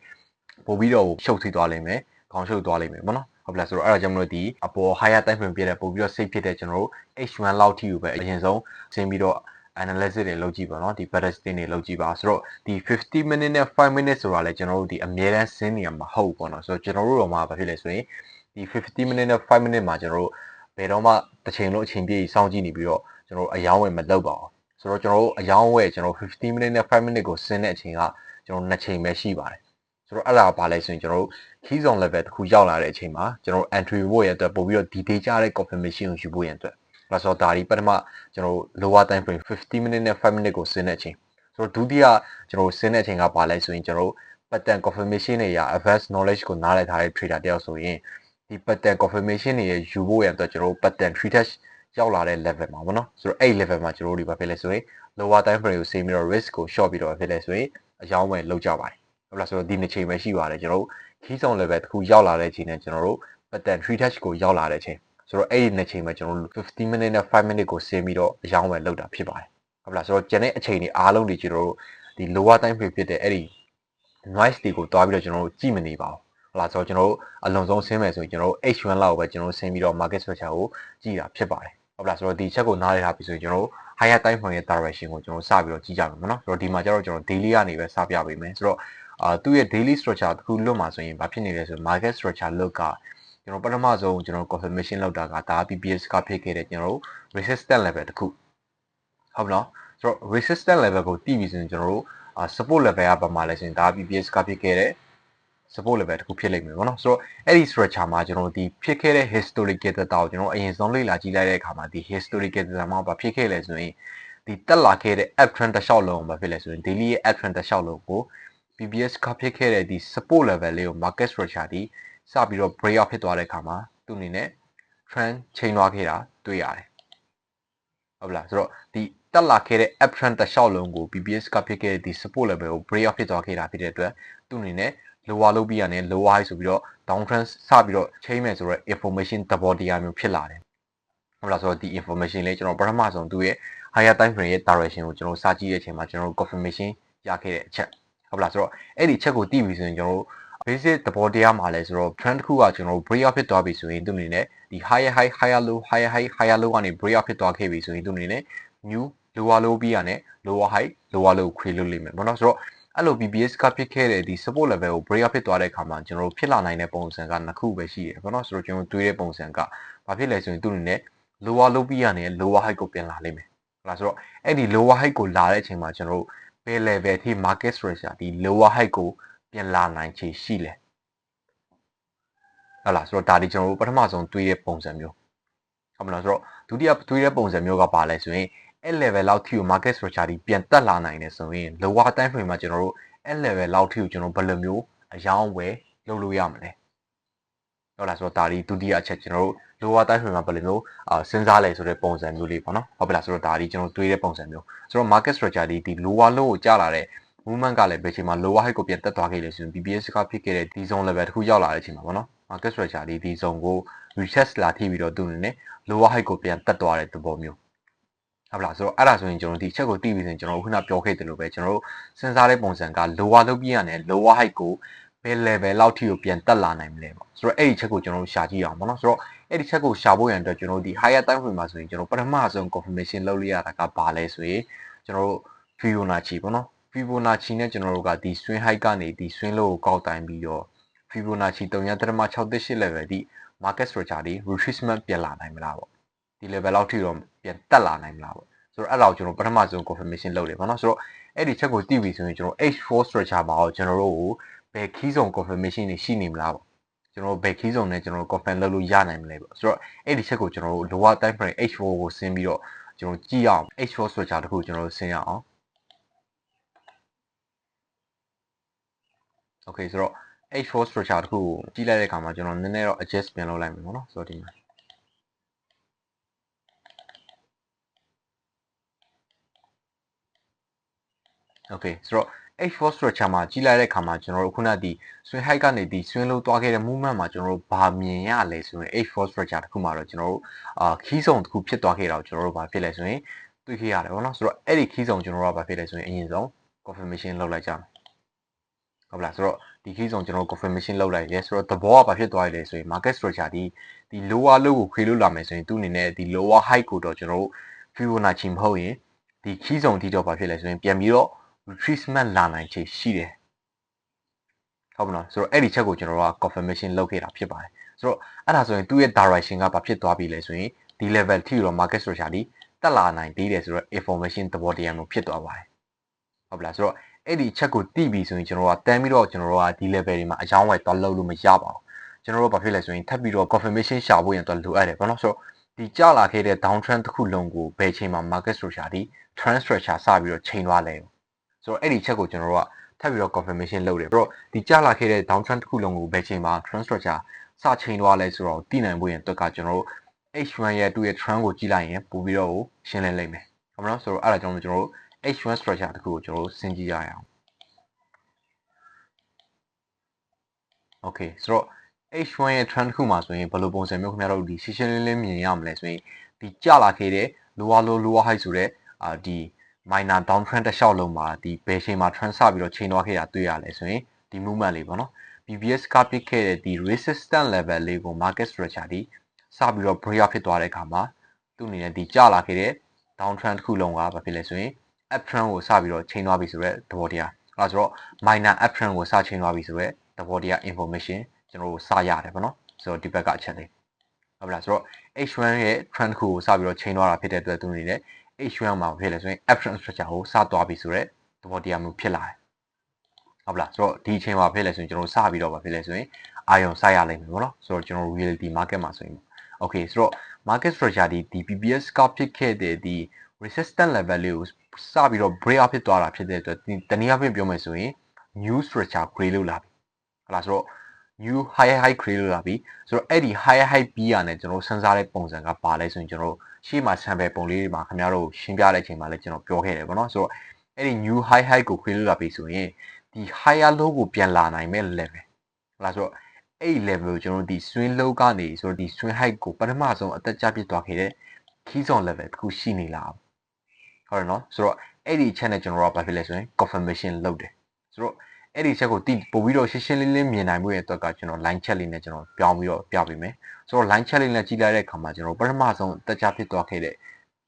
ပို့ပြီးတော့ရှုပ်ထွေးသွားလိမ့်မယ်ခေါင်းရှုပ်သွားလိမ့်မယ်ပေါ့နော်ဟုတ်လားဆိုတော့အဲ့ဒါကြောင့်မလို့ဒီအပေါ် higher time frame ပြတဲ့ပို့ပြီးတော့ safe ဖြစ်တဲ့ကျွန်တော်တို့ H1 လောက်ထိကိုပဲအရင်ဆုံးဆင်းပြီးတော့ analysis တွေလုပ်ကြည့်ပါเนาะဒီ battering တွေလုပ်ကြည့်ပါဆိုတော့ဒီ50 minute နဲ့5 minute ဆိုတာလဲကျွန်တော်တို့ဒီအမြဲတမ်းဆင်းနေရမှာဟုတ်ပေါ့เนาะဆိုတော့ကျွန်တော်တို့တော့မှာဘာဖြစ်လဲဆိုရင်ဒီ50 minute နဲ့5 minute မှာကျွန်တော်တို့ဘယ်တော့မှတစ်ချိန်လုံးအချိန်ပြည့်စောင့်ကြည့်နေပြီးတော့ကျွန်တော်တို့အယောင်းဝယ်မလုပ်ပါဘူးဆိုတော့ကျွန်တော်တို့အယောင်းဝယ်ကျွန်တော်50 minute နဲ့5 minute ကိုဆင်းတဲ့အချိန်ကကျွန်တော်2ချိန်ပဲရှိပါတယ်ဆိုတော့အဲ့ဒါဘာလဲဆိုရင်ကျွန်တော်တို့ key zone level တစ်ခုရောက်လာတဲ့အချိန်မှာကျွန်တော်တို့ entry ဖို့ရတဲ့ပို့ပြီးတော့ detail ကြတဲ့ confirmation ကိုယူဖို့ရတဲ့လာဆိုဒါဒီပထမကျွန်တော်တို့ lower time frame 50 minute နဲ့5 minute ကိုဆင်းတဲ့အချိန်ဆိုတော့ဒုတိယကျွန်တော်တို့ဆင်းတဲ့အချိန်ကဘာလဲဆိုရင်ကျွန်တော်တို့ pattern confirmation တွေရ advanced knowledge ကိုနားလည်ထားတဲ့ trader တယောက်ဆိုရင်ဒီ pattern confirmation တွေယူဖို့ရတဲ့ကျွန်တော်တို့ pattern 3 touch ရောက်လာတဲ့ level မှာပေါ့နော်ဆိုတော့အဲ့ level မှာကျွန်တော်တို့ဒီဘာဖြစ်လဲဆိုရင် lower time frame ကိုဆင်းပြီးတော့ risk ကို short ပြီးတော့ဖြစ်လဲဆိုရင်အယောင်းဝယ်လောက်ကြပါတယ်ဟုတ်လားဆိုတော့ဒီနှစ်ချိန်ပဲရှိပါတယ်ကျွန်တော်တို့ key zone level တစ်ခုရောက်လာတဲ့အချိန်နဲ့ကျွန်တော်တို့ pattern 3 touch ကိုရောက်လာတဲ့အချိန်ဆိုတော့အဲ့ဒီနှစ်ချိန်မှာကျွန်တော်တို့50 minute နဲ့5 minute ကိုဆင်းပြီးတော့အယောင်းဝယ်လောက်တာဖြစ်ပါတယ်ဟုတ်လားဆိုတော့ကျန်တဲ့အချိန်တွေအားလုံးတွေကျွန်တော်တို့ဒီ lower time frame ဖြစ်တဲ့အဲ့ဒီ noise တွေကိုတွားပြီးတော့ကျွန်တော်တို့ကြည့်မနေပါဘူးဟုတ်လားဆိုတော့ကျွန်တော်တို့အလုံးစုံဆင်းမယ်ဆိုရင်ကျွန်တော်တို့ H1 လောက်ပဲကျွန်တော်တို့ဆင်းပြီးတော့ market structure ကိုကြည့်တာဖြစ်ပါတယ်ဟုတ်လားဆိုတော့ဒီချက်ကိုနားလည်ထားပြီဆိုရင်ကျွန်တော်တို့ higher time frame ရဲ့ direction ကိုကျွန်တော်စပြီးတော့ကြည့်ကြမယ်နော်ဆိုတော့ဒီမှာကျတော့ကျွန်တော် daily ကနေပဲစပြပေးမယ်ဆိုတော့သူ့ရဲ့ daily structure တစ်ခုလွတ်မှာဆိုရင်ဘာဖြစ်နေလဲဆိုတော့ market structure လွတ်ကကျွန်တော်ပထမဆုံးကျွန်တော် confirmation လောက်တာကဒါ PPS ကဖြစ်ခဲ့တဲ့ကျွန်တော်တို့ resistance level တစ်ခုဟုတ်မလားဆိုတော့ resistance level ကိုတီးပြီးဆိုရင်ကျွန်တော်တို့support level ကဘာမှလဲဆိုရင်ဒါ PPS ကဖြစ်ခဲ့တဲ့ support level တစ်ခုဖြစ်လိမ့်မယ်ပေါ့နော်ဆိုတော့အဲ့ဒီ structure မှာကျွန်တော်ဒီဖြစ်ခဲ့တဲ့ historical data ကိုကျွန်တော်အရင်ဆုံးလေ့လာကြည့်လိုက်တဲ့အခါမှာဒီ historical data မှာဘာဖြစ်ခဲ့လဲဆိုရင်ဒီတက်လာခဲ့တဲ့ up trend တစ်လျှောက်လုံးဘာဖြစ်လဲဆိုရင် daily ရဲ့ up trend တစ်လျှောက်လုံးကို PPS ကဖြစ်ခဲ့တဲ့ဒီ support level လေးကို market structure ဒီစပြီးတော့ break out ဖြစ်သွားတဲ့အခါမှာသူ့အနေနဲ့ trend ချိန်သွားခဲ့တာတွေ့ရတယ်ဟုတ်လားဆိုတော့ဒီတက်လာခဲ့တဲ့ up trend တစ်လျှောက်လုံးကို PPS ကဖြစ်ခဲ့တဲ့ဒီ support level ကို break out ဖြစ်သွားခဲ့တာဖြစ်တဲ့အတွက်သူ့အနေနဲ့ lower လုပ်ပြီးရနဲ့ lower high ဆိုပြီးတော့ down trend စပြီးတော့ချိန်မယ်ဆိုတော့ information သဘောတရားမျိုးဖြစ်လာတယ်ဟုတ်လားဆိုတော့ဒီ information လေးကျွန်တော်ပထမဆုံးသူ့ရဲ့ higher time frame ရဲ့ direction ကိုကျွန်တော်စကြည့်တဲ့အချိန်မှာကျွန်တော် confirmation ရခဲ့တဲ့အချက် ဟုတ်လားဆိုတော့အဲ့ဒီချက်ကိုသိပြီဆိုရင်ကျွန်တော်တို့ basic သဘောတရားမှာလဲဆိုတော့ trend တစ်ခုကကျွန်တော်တို့ break out ဖြစ်သွားပြီဆိုရင်သူ့အနေနဲ့ဒီ higher high higher low higher high higher low ကနေ break out ဖြစ်သွားခဲ့ပြီဆိုရင်သူ့အနေနဲ့ new lower low ပြီးရတယ် lower high lower low ခွေလို့လိမ့်မယ်ပေါ့နော်ဆိုတော့အဲ့လို BBS ကဖြစ်ခဲ့တဲ့ဒီ support level ကို break out ဖြစ်သွားတဲ့အခါမှာကျွန်တော်တို့ဖြစ်လာနိုင်တဲ့ပုံစံကနှစ်ခုပဲရှိတယ်ပေါ့နော်ဆိုတော့ကျွန်တော်တွေးတဲ့ပုံစံကဘာဖြစ်လဲဆိုရင်သူ့အနေနဲ့ lower low ပြီးရတယ် lower high ကိုပြန်လာလိမ့်မယ်ဟုတ်လားဆိုတော့အဲ့ဒီ lower high ကိုလာတဲ့အချိန်မှာကျွန်တော်တို့ဘယ် level ထိ market structure ဒီ lower high ကိုပြန်လာနိုင်ချေရှိလဲဟုတ်လားဆိုတော့ဒါဒီကျွန်တော်တို့ပထမဆုံးတွေးတဲ့ပုံစံမျိုးဟုတ်မလားဆိုတော့ဒုတိယတွေးတဲ့ပုံစံမျိုးကပါလဲဆိုရင်အဲ့ level လောက်ထိကို market structure ဒီပြန်တက်လာနိုင်တယ်ဆိုရင် lower time frame မှာကျွန်တော်တို့အဲ့ level လောက်ထိကိုကျွန်တော်ဘယ်လိုမျိုးအယောင်းဝယ်လုပ်လို့ရမလဲဟုတ်လားဆိုတော့ဒါဒီဒုတိယအချက်ကျွန်တော်တို့ lower time frame မှာဘယ်လိုမျိုးစဉ်းစားလဲဆိုတဲ့ပုံစံမျိုးလေးပေါ့နော်ဟုတ်ပြီလားဆိုတော့ဒါဒီကျွန်တော်တွေးတဲ့ပုံစံမျိုးဆိုတော့ market structure ဒီ lower low ကိုကြာလာတဲ့ movement ကလည်းဘယ်ချိန်မှာ lower high ကိုပြန်တက်သွားခဲ့လဲဆိုရင် BBS ကဖြစ်ခဲ့တဲ့ဒီ zone level တစ်ခုရောက်လာတဲ့အချိန်မှာပေါ့နော် market structure ဒီ zone ကို retest လာထိပြီးတော့သူ့အနေနဲ့ lower high ကိုပြန်တက်သွားတဲ့သဘောမျိုးဟုတ်လားဆိုတော့အဲ့ဒါဆိုရင်ကျွန်တော်ဒီချက်ကိုသိပြီးဆိုရင်ကျွန်တော်ခုနပြောခဲ့တယ်လို့ပဲကျွန်တော်တို့စဉ်းစားတဲ့ပုံစံက lower လုပ်ပြီးရတယ် lower high ကိုဘယ် level လောက်ထိကိုပြန်တက်လာနိုင်မလဲပေါ့ဆိုတော့အဲ့ဒီချက်ကိုကျွန်တော်တို့ရှာကြည့်အောင်ပေါ့နော်ဆိုတော့အဲ့ဒီချက်ကိုရှာဖို့ရန်အတွက်ကျွန်တော်တို့ဒီ higher time frame မှာဆိုရင်ကျွန်တော်ပထမဆုံး confirmation လုပ်လိုက်ရတာကဘာလဲဆိုရင်ကျွန်တော်တို့ Fibonacci ပေါ့နော် Fibonacci နဲ့ကျွန်တော်တို့ကဒီ swing high ကနေဒီ swing low ကိုကောက်တိုင်းပြီးတော့ Fibonacci 3.638 level ဒီ market structure ဒီ retracement ပြန်လာနိုင်မလားပေါ့ဒီ level လောက်ထိတော့ပြန်တက်လာနိုင်မလားပေါ့ဆိုတော့အဲ့ဒါကိုကျွန်တော်ပထမဆုံး confirmation လုပ်တယ်ပေါ့နော်ဆိုတော့အဲ့ဒီချက်ကိုသိပြီဆိုရင်ကျွန်တော် H4 structure မှာတော့ကျွန်တော်တို့ကိုဘယ် key zone confirmation တွေရှိနေမလားပေါ့ကျွန်တော်တို့ဘယ် key zone နဲ့ကျွန်တော်တို့ confirm လုပ်လို့ရနိုင်မလဲပေါ့ဆိုတော့အဲ့ဒီချက်ကိုကျွန်တော်တို့ lower time frame H4 ကိုဆင်းပြီးတော့ကျွန်တော်ကြည့်အောင် H4 structure တခုကျွန်တော်တို့ဆင်းရအောင် okay ဆိုတော့ H4 structure တခုကိုကြည့်လိုက်တဲ့အခါမှာကျွန်တော်နည်းနည်းတော့ adjust ပြန်လုပ်လိုက်မယ်ပေါ့နော်ဆိုတော့ဒီမှာ okay ဆိုတော့ H4 structure မှာကြည့်လိုက်တဲ့အခါမှာကျွန်တော်တို့ခုနကဒီ swing high ကနေဒီ swing low သွားခဲ့တဲ့ movement မှာကျွန်တော်တို့ဘာမြင်ရလဲဆိုရင် H4 structure တခုမှာတော့ကျွန်တော်တို့key zone တခုဖြစ်သွားခဲ့တာကိုကျွန်တော်တို့ဘာဖြစ်လဲဆိုရင်တွေ့ခဲ့ရတယ်ပေါ့နော်ဆိုတော့အဲ့ဒီ key zone ကျွန်တော်တို့ကဘာဖြစ်လဲဆိုရင်အရင်ဆုံး confirmation လုပ်လိုက်ကြမယ်ဟုတ်လားဆိုတော့ဒီ key zone ကျွန်တော်တို့ confirmation လုပ်လိုက်ရဲဆိုတော့သဘောကဘာဖြစ်သွားလဲဆိုရင် market structure ဒီ lower low ကိုခွေလို့လာမယ်ဆိုရင်သူ့အနေနဲ့ဒီ lower high ကိုတော့ကျွန်တော်တို့ Fibonacci မဟုတ်ရင်ဒီ key zone ထိတော့ဘာဖြစ်လဲဆိုရင်ပြန်ပြီးတော့ retracement လာနိုင်ချေရှိတယ်ဟုတ်ပါတော့ဆိုတော့အဲ့ဒီချက်ကိုကျွန်တော်တို့က confirmation လုပ်ခဲ့တာဖြစ်ပါတယ်ဆိုတော့အဲ့ဒါဆိုရင်သူ့ရဲ့ direction ကဘာဖြစ်သွားပြီလဲဆိုရင်ဒီ level ထိတော့ market structure ဒီတက်လာနိုင်သေးတယ်ဆိုတော့ information သဘောတရားမျိုးဖြစ်သွားပါတယ်ဟုတ်ပါလားဆိုတော့အဲ့ဒီချက်ကိုသိပြီဆိုရင်ကျွန်တော်တို့ကတန်းပြီးတော့ကျွန်တော်တို့ကဒီ level တွေမှာအကြောင်းဝယ်သွားလုပ်လို့မရပါဘူးကျွန်တော်တို့ဘာဖြစ်လဲဆိုရင်ထပ်ပြီးတော့ confirmation ရှာဖို့ရင်တော့လိုအပ်တယ်ဘာလို့ဆိုတော့ဒီကျလာခဲ့တဲ့ down trend တစ်ခုလုံးကိုဘယ်ချိန်မှာ market structure ဒီ trend structure စပြီးတော့ချိန်သွားလဲဆိုတော့အဲ့ဒီချက်ကိုကျွန်တော်တို့ကထပ်ပြီးတော့ confirmation လုပ်တယ်ပြီးတော့ဒီကျလာခဲ့တဲ့ down trend တစ်ခုလုံးကိုဘယ်ချိန်မှာ trend structure စချိန်သွားလဲဆိုတော့သိနိုင်ဖို့ရင်အတွက်ကကျွန်တော်တို့ H1 ရဲ့သူ့ရဲ့ trend ကိုကြည့်လိုက်ရင်ပို့ပြီးတော့ရှင်းလင်းလိမ့်မယ်ဟုတ်မလားဆိုတော့အဲ့ဒါကြောင့်ကျွန်တော်တို့ H1 structure တစ်ခုကိုကျွန်တော်တို့စဉ်းကြည့်ရအောင် okay ဆိုတော့ H1 ရဲ့ trend တစ်ခုမှာဆိုရင်ဘယ်လိုပုံစံမျိုးခင်ဗျားတို့ဒီရှင်းရှင်းလင်းလင်းမြင်ရမလဲဆိုရင်ဒီကျလာခဲ့တဲ့ lower low lower high ဆိုတဲ့ဒီ minor down trend တစ်လျှောက်လုံးမှာဒီဘယ်ချိန်မှာ trend စပြီးတော့ချိန်သွားခဲ့တာတွေ့ရလဲဆိုရင်ဒီ movement လေးပေါ့နော် BBS ကပစ်ခဲ့တဲ့ဒီ resistance level လေးကို market structure ဒီစပြီးတော့ break out ဖြစ်သွားတဲ့အခါမှာသူ့အနေနဲ့ဒီကျလာခဲ့တဲ့ down trend တစ်ခုလုံးကဘာဖြစ်လဲဆိုရင် up trend ကိုစပြီးတော့ချိန်သွားပြီဆိုတော့သဘောတရားအဲ့ဒါဆိုတော့ minor up trend ကိုစချိန်သွားပြီဆိုတော့သဘောတရား information ကျွန်တော်တို့စရတယ်ပေါ့နော်ဆိုတော့ဒီဘက်ကအချက်လေးဟုတ်ပါလားဆိုတော့ H1 ရဲ့ trend ကိုစပြီးတော့ချိန်သွားတာဖြစ်တဲ့အတွက်သူအနေနဲ့ H1 မှာဖြစ်လဲဆိုရင် up trend structure ကိုစသွားပြီဆိုတော့သဘောတရားမျိုးဖြစ်လာတယ်ဟုတ်ပါလားဆိုတော့ဒီအချိန်မှာဖြစ်လဲဆိုရင်ကျွန်တော်တို့စပြီးတော့ဖြစ်လဲဆိုရင်အာယုံစရလိမ့်မယ်ပေါ့နော်ဆိုတော့ကျွန်တော်တို့ reality market မှာဆိုရင် okay ဆိုတော့ market structure ဒီ BBS ကဖြစ်ခဲ့တဲ့ဒီ resistance level လေးကိုစပြီးတော့ break out ဖြစ်သွားတာဖြစ်တဲ့အတွက်တနည်းအားဖြင့်ပြောမယ်ဆိုရင် new structure create လုပ်လာပြီဟုတ်လားဆိုတော့ new higher high create လုပ်လာပြီဆိုတော့အဲ့ဒီ higher high ပြီးရတဲ့ကျွန်တော်စဉ်းစားတဲ့ပုံစံကဘာလဲဆိုရင်ကျွန်တော်ရှေ့မှာ sample ပုံလေးတွေမှာခင်ဗျားတို့ရှင်းပြတဲ့အချိန်မှာလည်းကျွန်တော်ပြောခဲ့တယ်ပေါ့နော်ဆိုတော့အဲ့ဒီ new high high ကို create လုပ်လာပြီဆိုရင်ဒီ higher low ကိုပြန်လာနိုင်မဲ့ level ဟုတ်လားဆိုတော့အဲ့ level ကိုကျွန်တော်ဒီ swing low ကနေဆိုတော့ဒီ swing high ကိုပထမဆုံးအသက်ကျပြစ်သွားခဲ့တဲ့ key zone level တခုရှိနေလားဟုတ်တယ်နော်ဆိုတော့အဲ့ဒီ channel ကျွန်တော်တို့ကဘာဖြစ်လဲဆိုရင် confirmation လုပ်တယ် ဆိုတော့အဲ့ဒီချက်ကိုပို့ပြီးတော့ရှင်းရှင်းလင်းလင်းမြင်နိုင်မှုရဲ့အတွက်ကကျွန်တော် line check လေးနဲ့ကျွန်တော်ပြောင်းပြီးတော့ပြပေးမယ်ဆိုတော့ line check လေးနဲ့ကြည့်လိုက်တဲ့အခါမှာကျွန်တော်ပထမဆုံးတက်ကြဖြစ်သွားခဲ့တဲ့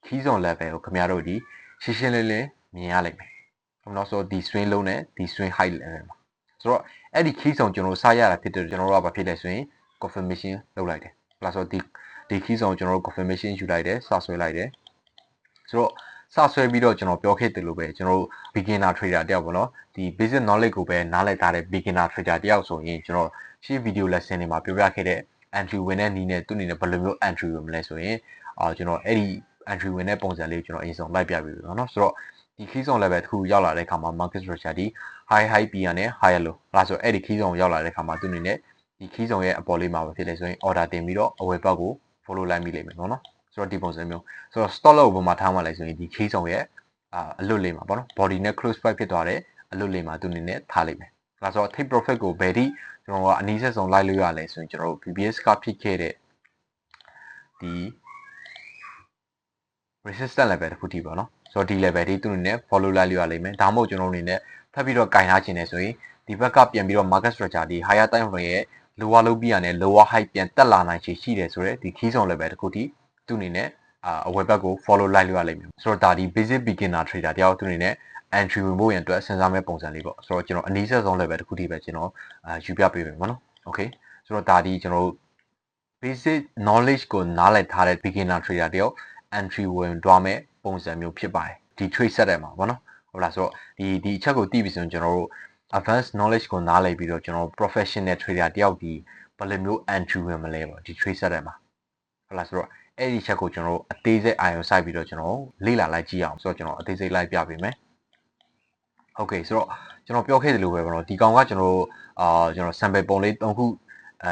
key zone level ကိုခင်ဗျားတို့ဒီရှင်းရှင်းလင်းလင်းမြင်ရလိမ့်မယ်ဟုတ်နော်ဆိုတော့ဒီ swing low နဲ့ဒီ swing high level မှာဆိုတော့အဲ့ဒီ key zone ကျွန်တော်စရတာဖြစ်တဲ့ကျွန်တော်တို့ကဘာဖြစ်လဲဆိုရင် confirmation လုပ်လိုက်တယ်ဟုတ်လားဆိုတော့ဒီ key zone ကျွန်တော်တို့ confirmation ယူလိုက်တယ်စဆွဲလိုက်တယ်ဆိုတော့စဆွဲပြီးတော့ကျွန်တော်ပြောခဲ့တယ်လို့ပဲကျွန်တော်တို့ beginner trader တယောက်ပေါ့နော်ဒီ basic knowledge ကိုပဲနားလည်ထားတဲ့ beginner trader တယောက်ဆိုရင်ကျွန်တော်ရှေ့ video lesson တွေမှာပြောပြခဲ့တဲ့ entry ဝင်တဲ့နည်းနဲ့သူ့အနေနဲ့ဘယ်လိုမျိုး entry ဝင်မလဲဆိုရင်ကျွန်တော်အဲ့ဒီ entry ဝင်တဲ့ပုံစံလေးကိုကျွန်တော်အရင်ဆုံးလိုက်ပြပေးပြီเนาะဆိုတော့ဒီ key zone level တစ်ခုရောက်လာတဲ့အခါမှာ market structure ဒီ high high ပြီးရနဲ့ high low လားဆိုအဲ့ဒီ key zone ရောက်လာတဲ့အခါမှာသူ့အနေနဲ့ဒီ key zone ရဲ့အပေါ်လေးမှာပဲဖြစ်လေဆိုရင် order တင်ပြီးတော့အဝယ်ဘက်ကို follow လိုက်မိလိမ့်မယ်เนาะဆိုတော့ဒီပုံစံမျိုးဆိုတော့ stop loss ပုံမှာထားမှလိုက်ဆိုရင်ဒီ key zone ရဲ့အလွတ်လေးမှာပေါ့နော် body နဲ့ close price ဖြစ်သွားတဲ့အလွတ်လေးမှာသူ့အနေနဲ့ထားလိမ့်မယ်ဒါဆိုတော့ take profit ကိုဘယ်ထိကျွန်တော်ကအနည်းဆက်ဆုံးလိုက်လို့ရလဲဆိုရင်ကျွန်တော်တို့ BBS ကဖြစ်ခဲ့တဲ့ဒီ resistance level တစ်ခုထိပေါ့နော်ဆိုတော့ဒီ level တွေသူ့အနေနဲ့ follow လိုက်လို့ရလိမ့်မယ်ဒါမှမဟုတ်ကျွန်တော်တို့အနေနဲ့ထပ်ပြီးတော့ကင်ထားခြင်းနဲ့ဆိုရင်ဒီဘက်ကပြန်ပြီးတော့ market structure ဒီ higher time frame ရဲ့ lower low ပြီးရနဲ့ lower high ပြန်တက်လာနိုင်ခြေရှိတယ်ဆိုတော့ဒီ key zone level တစ်ခုထိသူ့အနေနဲ့အဝယ်ဘက်ကို follow လိုက်လို့ရလိမ့်မယ်ဆိုတော့ဒါဒီ basic beginner trader တယောက်သူ့အနေနဲ့ entry ဝင်ဖို့ရန်အတွက်စဉ်းစားမဲ့ပုံစံလေးပေါ့ဆိုတော့ကျွန်တော်အနည်းဆက်ဆုံး level တစ်ခုထိပဲကျွန်တော်ယူပြပေးမယ်ပေါ့နော် okay ဆိုတော့ဒါဒီကျွန်တော် basic knowledge ကိုနားလည်ထားတဲ့ beginner trader တယောက် entry ဝင်သွားမဲ့ပုံစံမျိုးဖြစ်ပါတယ်ဒီ trade set ထဲမှာပေါ့နော်ဟုတ်လားဆိုတော့ဒီအချက်ကိုသိပြီဆိုရင်ကျွန်တော်တို့ advanced knowledge ကိုနားလည်ပြီးတော့ကျွန်တော် professional trader တယောက်ဒီဘယ်လိုမျိုး entry ဝင်မလဲပေါ့ဒီ trade set ထဲမှာဟုတ်လားဆိုတော့အဲ့ဒီချက်ကိုကျွန်တော်တို့အသေးစိတ်အာရုံစိုက်ပြီးတော့ကျွန်တော်လေ့လာလိုက်ကြည့်အောင်ဆိုတော့ကျွန်တော်အသေးစိတ်လိုက်ပြပေးမယ်ဟုတ်ကဲ့ဆိုတော့ကျွန်တော်ပြောခဲ့သလိုပဲပေါ့နော်ဒီကောင်ကကျွန်တော်ကျွန်တော် sample ပုံလေး3ခု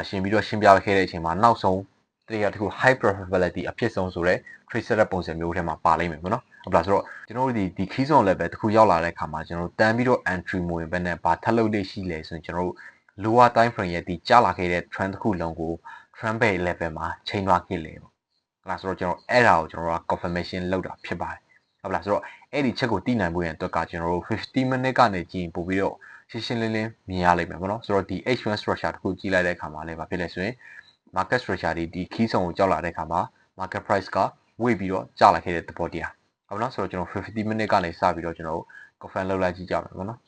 ရှင်းပြီးတော့ရှင်းပြခဲ့တဲ့အချိန်မှာနောက်ဆုံးတရားတစ်ခု high probability အဖြစ်ဆုံးဆိုတဲ့ trade setup ပုံစံမျိုးထဲမှာပါလိမ့်မယ်ပေါ့နော်ဟုတ်လားဆိုတော့ကျွန်တော်တို့ဒီ key zone level တစ်ခုရောက်လာတဲ့အခါမှာကျွန်တော်တို့တန်းပြီးတော့ entry မဝင်ဘဲနဲ့ဘာထပ်လုပ်လေးရှိလဲဆိုရင်ကျွန်တော်တို့ lower time frame ရဲ့ဒီကျလာခဲ့တဲ့ trend တစ်ခုလုံးကို trend base level မှာချိန်သွားခဲ့လေပေါ့ဟုတ်လားဆိုတော့ကျွန်တော်အဲ့ဒါကိုကျွန်တော်တို့ confirmation လုပ်တာဖြစ်ပါတယ်ဟုတ်လားဆိုတော့အဲ့ဒီချက်ကိုသိနိုင်ဖို့ရန်အတွက်ကကျွန်တော်တို့50 minute ကနေကြည့်ပို့ပြီးတော့ရှင်းရှင်းလင်းလင်းမြင်ရလိမ့်မယ်ပေါ့နော်ဆိုတော့ဒီ H1 structure တစ်ခုကြည့်လိုက်တဲ့အခါမှာလည်းဘာဖြစ်လဲဆိုရင် market structure ဒီ key zone ကိုကြောက်လာတဲ့အခါမှာ market price ကဝေ့ပြီးတော့ကျလာခဲ့တဲ့သဘောတရားဟုတ်နော်ဆိုတော့ကျွန်တော်50 minute ကနေစပြီးတော့ကျွန်တော် confirm လုပ်လိုက်ကြည့်ကြမယ်ပေါ့နော်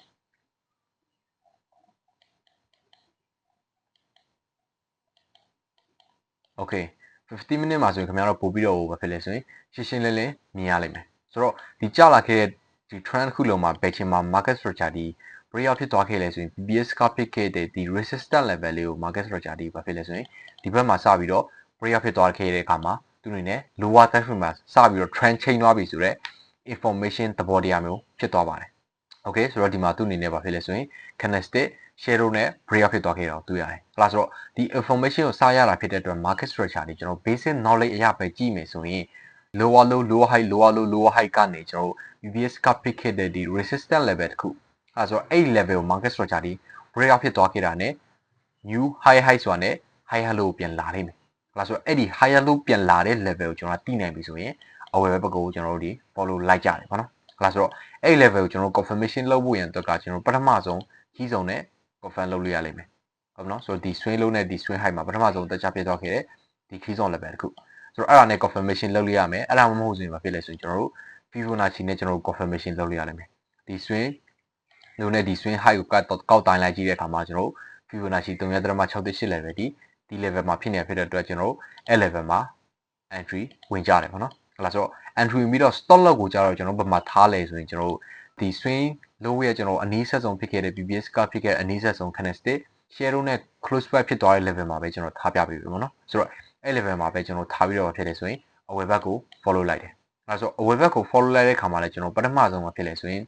okay 50 minute မှာဆိုရင်ခင်ဗျားတို့ပို့ပြီးတော့ဘာဖြစ်လဲဆိုရင်ရှင်းရှင်းလင်းလင်းမြင်ရလိမ့်မယ်ဆိုတော့ဒီကျလာခဲ့တဲ့ဒီ trend ခုလုံးမှာဘယ်ချိန်မှာ market structure ဒီ breakout ဖြစ်သွားခဲ့လဲဆိုရင် BBS ကဖြစ်ခဲ့တဲ့ဒီ resistance level လေးကို market structure ဒီဘာဖြစ်လဲဆိုရင်ဒီဘက်မှာစပြီးတော့ breakout ဖြစ်သွားခဲ့တဲ့အခါမှာသူအနေနဲ့ lower time frame မှာစပြီးတော့ trend change သွားပြီဆိုတော့ information သဘောတရားမျိုးဖြစ်သွားပါတယ် okay ဆိုတော့ဒီမှာသူအနေနဲ့ဘာဖြစ်လဲဆိုရင် candlestick shadow နဲ့ breakout ဖြစ်သွားခဲ့တာကိုတွေ့ရတယ်ဟုတ်လားဆိုတော့ဒီ information ကိုစရတာဖြစ်တဲ့အတွက် market structure တွေကျွန်တော် basic knowledge အရာပဲကြည့်မယ်ဆိုရင် lower low lower high lower low lower high ကနေကျွန်တော် BBS က pick ခဲ့တဲ့ဒီ resistance level တခုအဲဆိုတော့အဲ့ level ကို market structure တွေ breakout ဖြစ်သွားခဲ့တာ ਨੇ new high high ဆိုတာ ਨੇ higher low ပြန်လာနိုင်မယ်ဟုတ်လားဆိုတော့အဲ့ဒီ higher low ပြန်လာတဲ့ level ကိုကျွန်တော်သိနိုင်ပြီဆိုရင်အဝယ်ဘက်ကိုကျွန်တော်တို့ဒီ follow လိုက်ကြတယ်ပေါ့နော်ဟုတ်လားဆိုတော့အဲ့ level ကိုကျွန်တော် confirmation လုပ်ဖို့ရန်အတွက်ကကျွန်တော်ပထမဆုံး key zone နဲ့ confirm လုပ်လို့ရလိမ့်မယ်ဟုတ်နော်ဆိုတော့ဒီ swing low နဲ့ဒီ swing high မှာပထမဆုံးတက်ချဖြစ်သွားခဲ့တဲ့ဒီ key zone level တခုဆိုတော့အဲ့ဒါနဲ့ confirmation လုပ်လို့ရမယ်အဲ့ဒါမှမဟုတ်ဆိုရင်ဘာဖြစ်လဲဆိုရင်ကျွန်တော်တို့ Fibonacci နဲ့ကျွန်တော်တို့ confirmation လုပ်လို့ရလိမ့်မယ်ဒီ swing low နဲ့ဒီ swing high ကိုကောက်တိုင်းလိုက်ကြည့်တဲ့အခါမှာကျွန်တော်တို့ Fibonacci 3.68 level ဒီ level မှာဖြစ်နေဖြစ်တဲ့အတွက်ကျွန်တော်တို့အဲ့ level မှာ entry ဝင်ကြတယ်ပေါ့နော်ဟုတ်လားဆိုတော့ entry ဝင်ပြီးတော့ stop loss ကိုကြတော့ကျွန်တော်တို့ဘယ်မှာထားလဲဆိုရင်ကျွန်တော်တို့ဒီ swing low ရဲ့ကျွန်တော်အနည်းဆက်ဆုံးဖြစ်ခဲ့တဲ့ BBS ကဖြစ်ခဲ့တဲ့အနည်းဆက်ဆုံး candlestick shadow နဲ့ close price ဖြစ်သွားတဲ့ level မှာပဲကျွန်တော်ထားပြပေးပြီပေါ့နော်ဆိုတော့အဲ့ level မှာပဲကျွန်တော်ထားပြီးတော့ဖြစ်တယ်ဆိုရင်အဝယ်ဘက်ကို follow လိုက်တယ်အဲဆိုအဝယ်ဘက်ကို follow လိုက်တဲ့ခါမှာလည်းကျွန်တော်ပထမဆုံးမှာဖြစ်လဲဆိုရင်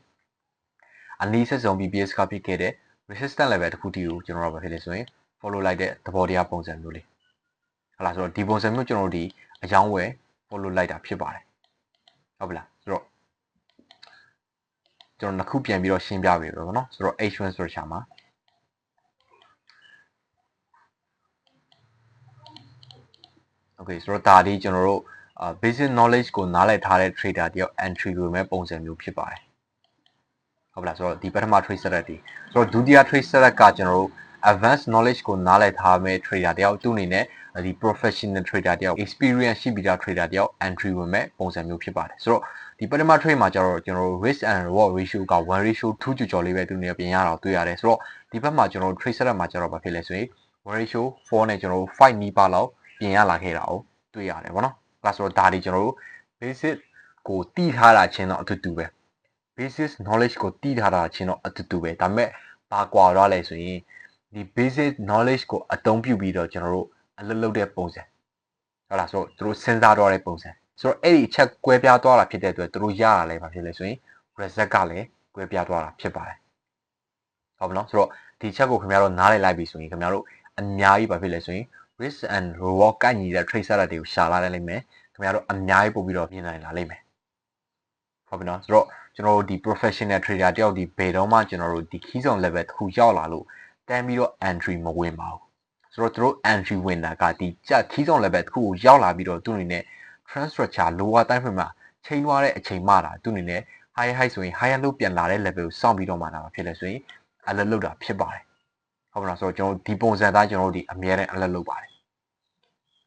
အနည်းဆက်ဆုံး BBS ကဖြစ်ခဲ့တဲ့ resistance level တစ်ခုတည်းကိုကျွန်တော်တို့ဘာဖြစ်လဲဆိုရင် follow လိုက်တဲ့သဘောတရားပုံစံမျိုးလေးဟုတ်လားဆိုတော့ဒီပုံစံမျိုးကျွန်တော်တို့ဒီအကြောင်းဝယ် follow လိုက်တာဖြစ်ပါတယ်ဟုတ်ပြီလားဆိုတော့ကျွန်တော်နှစ်ခုပြန်ပြီးတော့ရှင်းပြပေးပါမယ်เนาะဆိုတော့ H1 structure မှာ okay ဆိုတော့ဒါဒီကျွန်တော်တို့basic knowledge ကိုနားလည်ထားတဲ့ trader တယောက် entry ဝင်မဲ့ပုံစံမျိုးဖြစ်ပါတယ် ဟုတ်လားဆိုတော့ဒီပထမ trade setup တွေဆိုတော့ဒုတိယ trade setup ကကျွန်တော်တို့ advanced knowledge ကိုနားလည်ထားမဲ့ trader တယောက်သူ့အနေနဲ့ဒီ professional trader တယောက် experience ရှိပြီးသား trader တယောက် entry ဝင်မဲ့ပုံစံမျိုးဖြစ်ပါတယ်ဆိုတော့ဒီပထမ trade မှာကျတော့ကျွန်တော်တို့ risk and reward ratio က1:2ကျော်လေးပဲသူနေပြင်ရတော့တွေ့ရတယ်ဆိုတော့ဒီဘက်မှာကျွန်တော်တို့ trade setup မှာကျတော့ဘာဖြစ်လဲဆိုရင်1:4နဲ့ကျွန်တော်တို့5နီးပါးလောက်ပြင်ရလာခဲ့တာကိုတွေ့ရတယ်ဗောနော်ဒါဆိုတော့ဒါဒီကျွန်တော်တို့ basic ကိုတီးထားတာချင်းတော့အတူတူပဲ basic knowledge ကိုတီးထားတာချင်းတော့အတူတူပဲဒါပေမဲ့ဘာကွာတော့လဲဆိုရင်ဒီ basic knowledge ကိုအသုံးပြုပြီးတော့ကျွန်တော်တို့အလုပ်လုပ်တဲ့ပုံစံဟုတ်လားဆိုတော့သူတို့စဉ်းစားတော့တဲ့ပုံစံဆိုတော့အဲ့ဒီအချက်ကွဲပြားသွားတာဖြစ်တဲ့အတွက်သူတို့ရတာလဲဘာဖြစ်လဲဆိုရင် result ကလည်းကွဲပြားသွားတာဖြစ်ပါတယ်ဟုတ်ပါနော်ဆိုတော့ဒီချက်ကိုခင်ဗျားတို့နားလည်လိုက်ပြီဆိုရင်ခင်ဗျားတို့အများကြီးဘာဖြစ်လဲဆိုရင် risk and reward ကညီတဲ့ trade setup တွေကိုရှာလာလိမ့်မယ်ခင်ဗျားတို့အများကြီးပို့ပြီးတော့ပြင်နိုင်လာလိမ့်မယ်ဟုတ်ပြီနော်ဆိုတော့ကျွန်တော်တို့ဒီ professional trader တယောက်ဒီဘယ်တော့မှကျွန်တော်တို့ဒီ key zone level တစ်ခုရောက်လာလို့တန်းပြီးတော့ entry မဝင်ပါဘူးဆိုတော့သူတို့ entry ဝင်တာကဒီကြ key zone level တစ်ခုကိုရောက်လာပြီးတော့သူ့အနေနဲ့ trend structure lower time frame မှာချိန်သွားတဲ့အချိန်မှတာသူ့အနေနဲ့ high high ဆိုရင် higher လို့ပြန်လာတဲ့ level ကိုစောင့်ပြီးတော့မှလာဖြစ်လဲဆိုရင်အလလောက်တာဖြစ်ပါတယ်ဟုတ်ပြီလားဆိုတော့ကျွန်တော်ဒီပုံစံသားကျွန်တော်တို့ဒီအများနဲ့အလလောက်ပါတယ်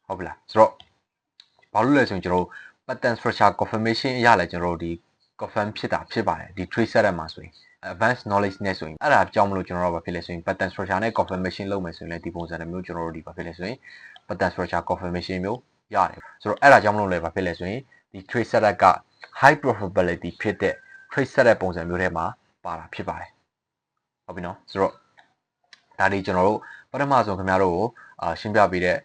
ဟုတ်ပြီလားဆိုတော့ဘာလို့လဲဆိုရင်ကျွန်တော်တို့ pattern structure confirmation အရလဲကျွန်တော်တို့ဒီ confirm ဖြစ်တာဖြစ်ပါတယ်ဒီ trade setup မှာဆိုရင် advanced knowledge နဲ့ဆိုရင်အဲ့ဒါကြောင့်မလို့ကျွန်တော်တို့ဘာဖြစ်လဲဆိုရင် pattern structure နဲ့ confirmation လုပ်မယ်ဆိုရင်လည်းဒီပုံစံမျိုးကျွန်တော်တို့ဒီဘာဖြစ်လဲဆိုရင် pattern structure confirmation မျိုးရတယ်ဆိုတော့အဲ့ဒါကြောင့်မလို့လည်းဘာဖြစ်လဲဆိုရင်ဒီ trade setup က high probability ဖြစ်တဲ့ trade setup ပုံစံမျိုးထဲမှာပါတာဖြစ်ပါတယ်ဟုတ်ပြီနော်ဆိုတော့ဒါလေးကျွန်တော်တို့ပထမဆုံးခင်ဗျားတို့ကိုရှင်းပြပေးတဲ့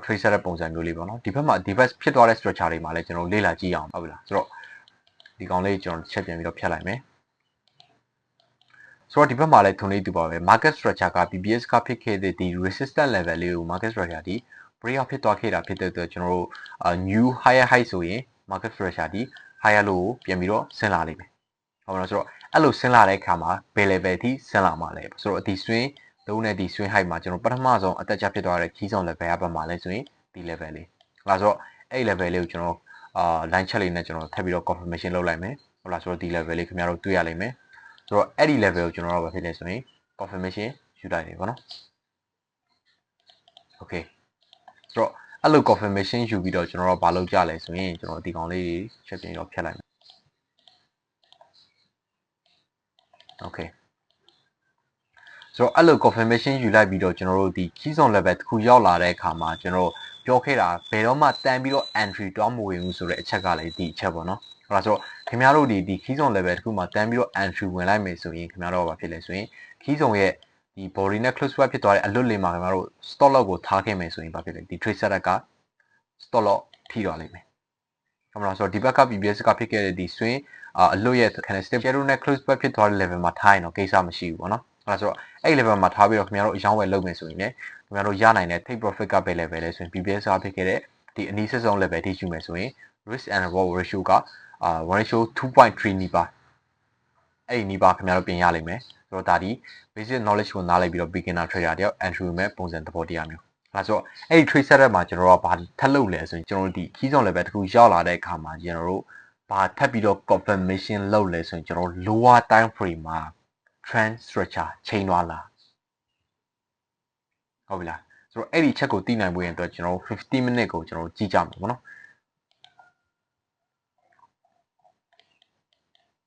trade setup ပုံစံမျိုးလေးပေါ့နော်ဒီဘက်မှာဒီဘက်ဖြစ်သွားတဲ့ structure တွေမှာလည်းကျွန်တော်လေ့လာကြည့်အောင်ဟုတ်ပြီလားဆိုတော့ဒီကောင်လေးကျွန်တော်ချက်ပြန်ပြီးတော့ဖြတ်လိုက်မယ်ဆိုတော့ဒီဘက်မှာလည်းထုံလေးတူပါပဲ market structure က BBS ကဖြစ်ခဲ့တဲ့ဒီ resistance level လေးကို market structure ဒီ break out ဖြစ်သွားခဲ့တာဖြစ်တဲ့အတွက်ကျွန်တော်တို့ new higher high ဆိုရင် market structure ဒီ higher low ကိုပြန်ပြီးတော့ဆင်းလာလိမ့်မယ်ဟုတ်ပါတော့ဆိုတော့အဲ့လိုဆင်းလာတဲ့အခါမှာဘယ် level ထိဆင်းလာမှာလဲဆိုတော့ဒီ swing လုံးနဲ့ဒီ swing height မှာကျွန်တော်ပထမဆုံးအတက်ချက်ဖြစ်သွားတဲ့ key zone level ကဘက်မှာလဲဆိုရင်ဒီ level လေးဟုတ်လားဆိုတော့အဲ့ level လေးကိုကျွန်တော်line check လေးနဲ့ကျွန်တော်ထပ်ပြီးတော့ confirmation လုပ်လိုက်မယ်ဟုတ်လားဆိုတော့ဒီ level လေးခင်ဗျားတို့တွေ့ရလိမ့်မယ်ဆိုတော့အဲ့ဒီ level ကိုကျွန်တော်တို့ဘာဖြစ်လဲဆိုရင် confirmation ယူလိုက်တယ်ပေါ့နော် okay ဆိုတော့အဲ့လို confirmation ယူပြီးတော့ကျွန်တော်တို့ဘာလုပ်ကြလဲဆိုရင်ကျွန်တော်ဒီကောင်လေးချက်ပြင်တော့ဖြတ်လိုက်မယ် okay ဆိုတော့အဲ့လို confirmation ယူလိုက်ပြီးတော့ကျွန်တော်တို့ဒီ key zone level တစ်ခုရောက်လာတဲ့အခါမှာကျွန်တော်ပြောခဲ့တာဘယ်တော့မှတန်ပြီးတော့ entry တော့မဝင်ဘူးဆိုတဲ့အချက်ကလည်းဒီအချက်ပေါ့နော်ဟုတ်လားဆိုတော့ခင်ဗျားတို့ဒီ key zone level တစ်ခုမှာတန်ပြီးတော့ entry ဝင်လိုက်မယ်ဆိုရင်ခင်ဗျားတို့ဘာဖြစ်လဲဆိုရင် key zone ရဲ့ဒီ body နဲ့ close swap ဖြစ်သွားတဲ့အလွတ်လေးမှာခင်ဗျားတို့ stop loss ကိုထားခဲ့မယ်ဆိုရင်ဘာဖြစ်လဲဒီ trade setup က stop loss ထိသွားလိမ့်မယ်ဟုတ်လားဆိုတော့ဒီဘက်က BBS ကဖြစ်ခဲ့တဲ့ဒီ swing အလွတ်ရဲ့ candlestick shadow နဲ့ close swap ဖြစ်သွားတဲ့ level မှာထားရင်တော့ကိစ္စမရှိဘူးပေါ့နော်အဲ့ဒါဆိုတော့အဲ့ level မှာထားပြီးတော့ခင်ဗျားတို့အယောင်းဝယ်လုပ်မယ်ဆိုရင်လည်းခင်ဗျားတို့ရနိုင်တဲ့ take profit ကဘယ် level လဲဆိုရင် BBS ကဖြစ်ခဲ့တဲ့ဒီအနည်းဆုံး level ထိယူမယ်ဆိုရင် risk and reward ratio က1:2.3 နီးပါးအဲ့ဒီနီးပါးခင်ဗျားတို့ပြင်ရလိမ့်မယ်ဆိုတော့ဒါဒီ basic knowledge ကိုနားလည်ပြီးတော့ beginner trader တယောက် entry မဲ့ပုံစံသဘောတရားမျိုးအဲ့ဆိုတော့အဲ့ဒီ trade setup မှာကျွန်တော်တို့ကဘာထပ်လုပ်လဲဆိုရင်ကျွန်တော်တို့ဒီ key zone level တခုရောက်လာတဲ့အခါမှာကျွန်တော်တို့ဘာထပ်ပြီးတော့ confirmation လုပ်လဲဆိုရင်ကျွန်တော်တို့ lower time frame မှာ trend structure ချိန်သွားလာဟုတ်ပြီလားဆိုတော့အဲ့ဒီချက်ကိုသိနိုင်ဖို့ရင်အတွက်ကျွန်တော်50 minute ကိုကျွန်တော်ကြည့်ကြမှာပေါ့နော်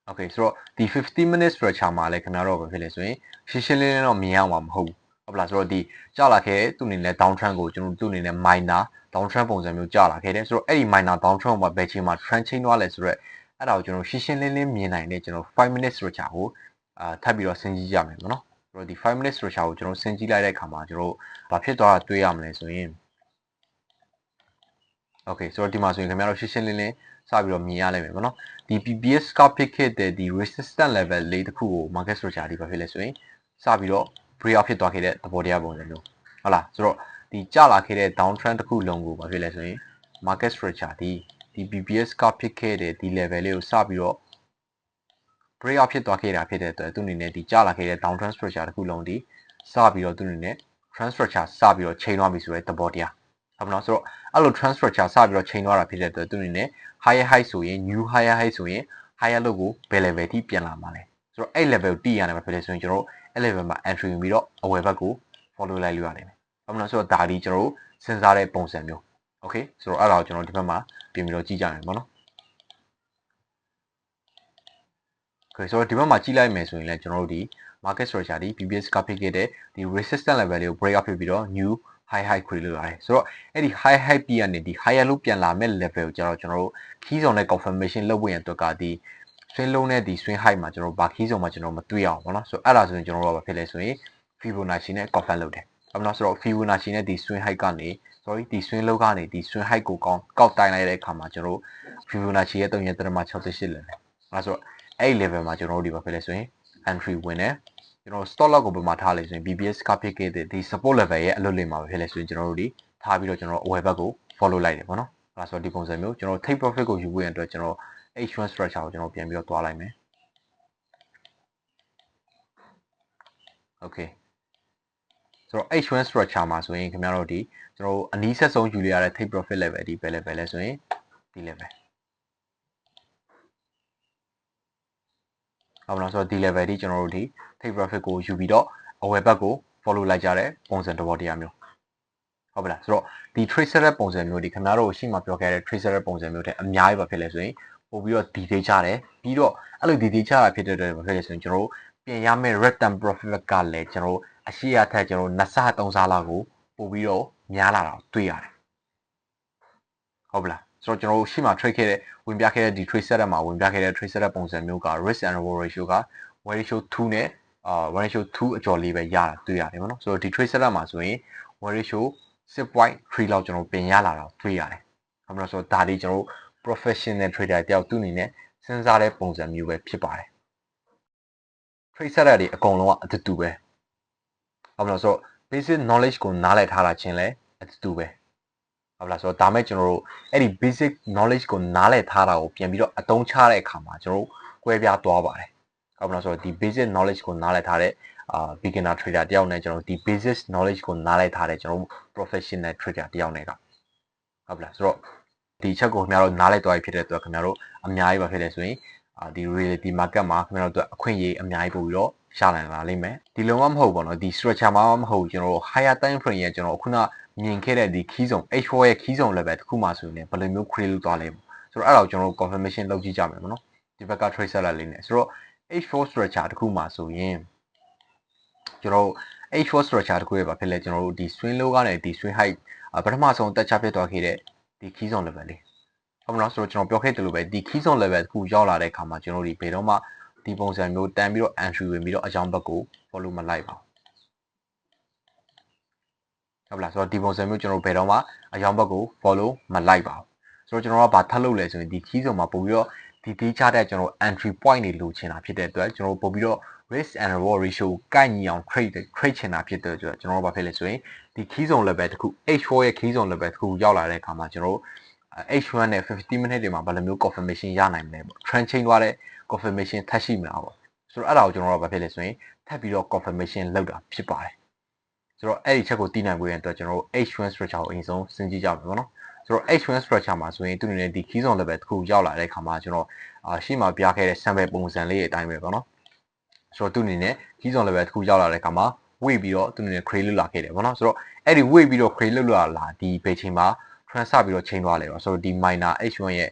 okay ဆိုတော့ဒီ50 minute structure မှာလည်းခင်ဗျားတို့ဘာဖြစ်လဲဆိုရင်ရှင်းရှင်းလင်းလင်းတော့မြင်ရမှာမဟုတ်ဘူးဟုတ်လားဆိုတော့ဒီကြာလာခဲ့သူ့အနေနဲ့ down trend ကိုကျွန်တော်သူ့အနေနဲ့ minor down trend ပုံစံမျိုးကြာလာခဲ့တယ်ဆိုတော့အဲ့ဒီ minor down trend မှာဘယ်ချိန်မှာ trend change သွားလဲဆိုတော့အဲ့ဒါကိုကျွန်တော်ရှင်းရှင်းလင်းလင်းမြင်နိုင်တဲ့ကျွန်တော်5 minute structure ကိုထပ်ပြီးတော့စဉ်းကြည့်ရမယ်ပေါ့နော်ဆိုတော့ဒီ5 minute structure ကိုကျွန်တော်စဉ်းကြည့်လိုက်တဲ့အခါမှာကျွန်တော်ဘာဖြစ်သွားတာတွေ့ရမလဲဆိုရင် okay ဆိုတော့ဒီမှာဆိုရင်ခင်ဗျားတို့ရှင်းရှင်းလင်းလင်းစပြီးတော့မြင်ရလိမ့်မယ်ပေါ့နော်ဒီ PBS ကဖြစ်ခဲ့တဲ့ဒီ resistance level လေးတစ်ခုကို market structure ဒီဘာဖြစ်လဲဆိုရင်စပြီးတော့ break out ဖြစ်သွားခဲ့တဲ့သဘောတရားပုံစံမျိုးဟုတ်လားဆိုတော့ဒီကျလာခဲ့တဲ့ down trend တစ်ခုလုံးကိုဘာဖြစ်လဲဆိုရင် market structure ဒီ PBS ကဖြစ်ခဲ့တဲ့ဒီ level လေးကိုစပြီးတော့ break out ဖြစ်သွားခဲ့တာဖြစ်တဲ့အတွက်သူအနေနဲ့ဒီကျလာခဲ့တဲ့ down trend structure တစ်ခုလုံးဒီစပြီးတော့သူအနေနဲ့ trend structure စပြီးတော့ချိန်သွားပြီဆိုတဲ့သဘောတရားဟုတ်ပါတော့ဆိုတော့အဲ့လို trend structure စပြီးတော့ချိန်သွားတာဖြစ်တဲ့အတွက်သူအနေနဲ့ higher high ဆိုရင် new higher high ဆိုရင် higher low ကိုဘယ် level ထိပြန်လာမှာလဲဆို ဆိုတော့အဲ့ level တီးရတယ်မှာဖြစ်လေဆိုရင်ကျွန်တော်အဲ့ level မှာ entry ဝင်ပြီးတော့အဝယ်ဘက်ကို follow လိုက်လို့ရတယ်ဟုတ်မလားဆိုတော့ဒါဒီကျွန်တော်စဉ်းစားတဲ့ပုံစံမျိုး okay ဆိုတော့အဲ့ဒါကိုကျွန်တော်ဒီဘက်မှာပြင်ပြီးတော့ကြည့်ကြမယ်ပေါ့နော် okay ဆိုတော့ဒီဘက်မှာကြည့်လိုက်မယ်ဆိုရင်လည်းကျွန်တော်တို့ဒီ market structure ဒီ BBS ကဖြစ်ခဲ့တဲ့ဒီ resistance level လေးကို break up ဖြစ်ပြီးတော့ new high create လုပ်ရတယ်ဆိုတော့အဲ့ဒီ high ပြီးကနေဒီ higher လို့ပြန်လာမဲ့ level ကိုကျတော့ကျွန်တော်တို့ key zone နဲ့ confirmation လုပ်ဖို့ရန်အတွက်ကဒီ swing low နဲ့ဒီ swing high မှာကျွန်တော်တို့ဘာ key zone မှာကျွန်တော်မတွေ့အောင်ပေါ့နော်ဆိုတော့အဲ့ဒါဆိုရင်ကျွန်တော်တို့ကဘာဖြစ်လဲဆိုရင် Fibonacci နဲ့ confirm လုပ်တယ်ဟုတ်မလားဆိုတော့ Fibonacci နဲ့ဒီ swing high ကနေ sorry ဒီ swing low ကနေဒီ swing high ကိုကောက်တိုင်းလိုက်တဲ့အခါမှာကျွန်တော်တို့ Fibonacci ရဲ့3.68 level အဲ့ဆိုတော့အဲ့ level မှာကျွန်တော်တို့ဒီဘာဖြစ်လဲဆိုရင် entry ဝင်တယ်ကျွန်တော် stop loss ကိုဘယ်မှာထားလဲဆိုရင် BBS ကဖြစ်ခဲ့တဲ့ဒီ support level ရဲ့အလွတ်လေးမှာပဲဖြစ်လဲဆိုရင်ကျွန်တော်တို့ဒီထားပြီးတော့ကျွန်တော်အဝယ်ဘက်ကို follow လိုက်တယ်ပေါ့နော်အဲ့ဒါဆိုတော့ဒီပုံစံမျိုးကျွန်တော် take profit ကိုယူဖို့ရန်အတွက်ကျွန်တော် H1 structure ကိုကျွန်တော်ပြန်ပြီးတော့တွားလိုက်မယ် okay ဆိုတော့ H1 structure မှာဆိုရင်ခင်ဗျားတို့ဒီကျွန်တော်အနီးဆက်ဆုံးယူရတဲ့ take profit level ဒီပဲ level လဲဆိုရင်ဒီ level ဟုတ်မလားဆိုတော့ဒီ level ဒီကျွန်တော်တို့ဒီ take profit ကိုယူပြီးတော့အဝယ်ဘက်ကို follow လိုက်ကြတဲ့ပုံစံတစ်ပေါ်တရားမျိုးဟုတ်ပါလားဆိုတော့ဒီ tracer တဲ့ပုံစံမျိုးဒီခင်ဗျားတို့ရှေ့မှာပြောခဲ့တဲ့ tracer တဲ့ပုံစံမျိုးတဲ့အများကြီးပါဖြစ်လဲဆိုရင်ပို့ပြီးတော့ detail ချတယ်ပြီးတော့အဲ့လို detail ချတာဖြစ်တဲ့အတွက်ဘာဖြစ်လဲဆိုရင်ကျွန်တော်တို့ပြင်ရမယ့် return profit ကလည်းကျွန်တော်တို့အရှိအထက်ကျွန်တော်တို့2ဆ3ဆလောက်ကိုပို့ပြီးတော့များလာတာတွေ့ရတယ်ဟုတ်ပါလားဆိုတော့ကျွန်တော်တို့ရှေ့မှာ trade ခဲ့တဲ့ဝင်ပြခဲ့တဲ့ဒီ trade setup မှာဝင်ပြခဲ့တဲ့ trade setup ပုံစံမျိုးက risk and reward ratio က 1 ratio 2 နဲ့1 ratio 2အကျော်လေးပဲရတာတွေ့ရတယ်ပေါ့နော်ဆိုတော့ဒီ trade setup မှာဆိုရင်1 ratio 6.3 လောက်ကျွန်တော်ပြင်ရလာတာတွေ့ရတယ်ဟုတ်မလားဆိုတော့ဒါလေးကျွန်တော်တို့ professional trader တယောက်သူ့အနေနဲ့စဉ်းစားတဲ့ပုံစံမျိုးပဲဖြစ်ပါတယ် trade setup တွေအကုန်လုံးကအတူတူပဲဟုတ်မလားဆိုတော့ basic knowledge ကိုနားလည်ထားတာချင်းလဲအတူတူပဲဟုတ်လားဆိုတော့ဒါမဲ့ကျွန်တော်တို့အဲ့ဒီ basic knowledge ကိုနားလည်ထားတာကိုပြန်ပြီးတော့အသုံးချတဲ့အခါမှာကျွန်တော်တို့ကွဲပြားသွားပါတယ်ဟုတ်မလားဆိုတော့ဒီ basic knowledge ကိုနားလည်ထားတဲ့beginner trader တယောက်နဲ့ကျွန်တော်ဒီ basic knowledge ကိုနားလည်ထားတဲ့ကျွန်တော် professional trader တယောက်နဲ့ကဟုတ်လားဆိုတော့ဒီချက်ကိုခင်ဗျားတို့နားလည်သွားပြီဖြစ်တဲ့အတွက်ခင်ဗျားတို့အများကြီးပါဖြစ်တယ်ဆိုရင်ဒီ reality market မှာခင်ဗျားတို့အခွင့်အရေးအများကြီးပို့ပြီးတော့ရှာနိုင်လာလိမ့်မယ်ဒီလုံးဝမဟုတ်ပါတော့ဒီ structure မှာမဟုတ်ကျွန်တော်တို့ higher time frame ရဲ့ကျွန်တော်ခုနမြင်ခဲ့တဲ့ဒီ key zone H4 ရဲ့ key zone level တခုမှဆိုရင်ဘယ်လိုမျိုး create လုပ်သွားလဲဆိုတော့အဲ့ဒါကိုကျွန်တော်တို့ confirmation လုပ်ကြည့်ကြမယ်ပေါ့နော်ဒီဘက်က trade seller လေးနဲ့ဆိုတော့ H4 structure တခုမှဆိုရင်ကျွန်တော် H4 structure တခုရဲ့ဘာဖြစ်လဲကျွန်တော်တို့ဒီ swing low ကနေဒီ swing high ပထမဆုံးတက်ချဖြစ်သွားခဲ့တဲ့ဒီ key zone level လေးဟုတ်မလားဆိုတော့ကျွန်တော်ပြောခဲ့တယ်လို့ပဲဒီ key zone level တခုရောက်လာတဲ့အခါမှာကျွန်တော်တို့ဒီဘယ်တော့မှဒီပုံစံမျိုးတန်းပြီးတော့ entry ဝင်ပြီးတော့အကြောင်းဘက်ကို follow မလိုက်ပါဘူးဟုတ်လားဆိုတော့ဒီပုံစံမျိုးကျွန်တော်ဘယ်တော့မှအကြောင်းဘက်ကို follow မလိုက်ပါဘူးဆိုတော့ကျွန်တော်ကဘာထပ်လုပ်လဲဆိုရင်ဒီ key zone မှာပို့ပြီးတော့ဒီတေးချတဲ့ကျွန်တော် entry point တွေလိုချင်တာဖြစ်တဲ့အတွက်ကျွန်တော်ပို့ပြီးတော့ risk and reward ratio ကိုကိုက်ညီအောင် trade ချင်တာဖြစ်တဲ့အတွက်ကျွန်တော်ဘာဖြစ်လဲဆိုရင်ဒီ key zone level တခု H4 ရဲ့ key zone level တခုရောက်လာတဲ့အခါမှာကျွန်တော် H1 နဲ့50 minute တွေမှာဘယ်လိုမျိုး confirmation ရနိုင်မလဲပေါ့ trend change သွားတဲ့ confirmation ထပ်ရှိမလားပေါ့ဆိုတော့အဲ့ဒါကိုကျွန်တော်တို့ဘာဖြစ်လဲဆိုရင်ထပ်ပြီးတော့ confirmation လောက်တာဖြစ်ပါတယ်ဆိုတော့အဲ့ဒီချက်ကိုသိနိုင်ဖို့ရတဲ့အတွက်ကျွန်တော်တို့ H1 structure ကိုအရင်ဆုံးစဉ်းကြည့်ကြမယ်ပေါ့နော်ဆိုတော့ H1 structure မှာဆိုရင်သူအနေနဲ့ဒီ key zone level တခုရောက်လာတဲ့အခါမှာကျွန်တော်ရှေ့မှာပြခဲ့တဲ့ sample ပုံစံလေးအတိုင်းပဲပေါ့နော်ဆိုတော့သူအနေနဲ့ key zone level တခုရောက်လာတဲ့အခါမှာ weight ပြီးတော့သူအနေနဲ့ create လုပ်လာခဲ့တယ်ပေါ့နော်ဆိုတော့အဲ့ဒီ weight ပြီးတော့ create လုပ်လာဒီဘယ်ချိန်မှာ transfer ပြီးတော့ချိန်သွားလဲပေါ့ဆိုတော့ဒီ minor H1 ရဲ့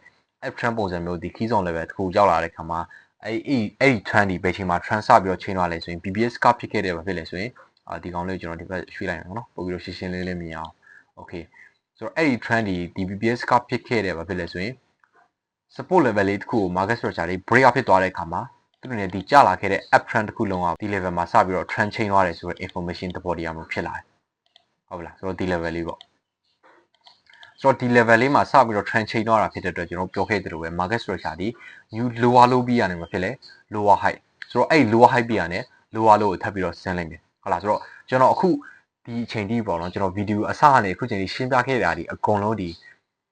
F trend ပုံစံမျိုးဒီ key zone level တခုရောက်လာတဲ့အခါမှာအဲ့ဒီ trend ဒီဘယ်ချိန်မှာ transfer ပြီးတော့ချိန်သွားလဲဆိုရင် BBS ကဖြစ်ခဲ့တယ်ပဲဖြစ်လဲဆိုရင်ဒီကောင်လေးကိုကျွန်တော်ဒီဘက်ရွှေ့လိုက်မယ်နော်ပို့ပြီးတော့ရှင်းရှင်းလေးလေးမြင်အောင် okay ဆိုတော့အဲ့ဒီ trend ဒီ BBS ကဖြစ်ခဲ့တယ်ပဲဖြစ်လဲဆိုရင် support level လေးတခုကို market structure လေး break out ဖြစ်သွားတဲ့အခါမှာသူတို့နဲ့ဒီကျလာခဲ့တဲ့ up trend တခုလုံးကဒီ level မှာစပြီးတော့ trend change သွားတယ်ဆိုတော့ information တပေါ်တရားမျိုးဖြစ်လာတယ်ဟုတ်လားဆိုတော့ဒီ level လေးပေါ့ဆိုတော့ဒီ level လေးမှာစပြီးတော့ trend change သွားတာဖြစ်တဲ့အတွက်ကျွန်တော်ပြောခဲ့သလိုပဲ market structure ဒီ new lower low ပြီးရတယ်မဖြစ်လဲ lower high ဆိုတော့အဲ့ lower high ပြီးရတယ် lower low ကိုထပ်ပြီးတော့ဆင်းလိုက်မယ်ဟုတ်လားဆိုတော့ကျွန်တော်အခုဒီအချိန်ထိပေါ့နော်ကျွန်တော်ဗီဒီယိုအစကနေအခုချိန်ထိရှင်းပြခဲ့တာဒီအကုန်လုံးဒီ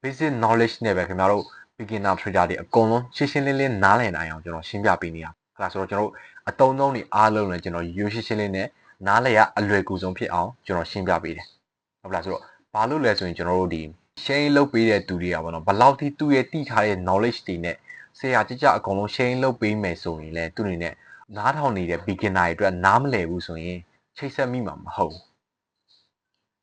basic knowledge နဲ့ပဲခင်ဗျားတို့ beginner trader တွေအကုန်လုံးရှင်းရှင်းလင်းလင်းနားလည်နိုင်အောင်ကျွန်တော်ရှင်းပြပေးနေတာဟုတ်လားဆိုတော့ကျွန်တော်အတုံးသုံးတွေအားလုံးလည်းကျွန်တော်ရိုးရှင်းရှင်းလေးနဲ့နားလည်ရအလွယ်ကူဆုံးဖြစ်အောင်ကျွန်တော်ရှင်းပြပေးတယ်ဟုတ်လားဆိုတော့ဘာလို့လဲဆိုရင်ကျွန်တော်တို့ဒီ share လုပ်ပေးတဲ့သူတွေကပေါ့နော်ဘယ်လောက်ထိသူ့ရဲ့တည်ထားတဲ့ knowledge တွေနဲ့ဆရာကြကြအကုန်လုံး share လုပ်ပေးမယ်ဆိုရင်လည်းသူ့အနေနဲ့ နားထောင်နေတဲ့ beginner တွေအတွက်နားမလည်ဘူးဆိုရင်ချိတ်ဆက်မိမှာမဟုတ်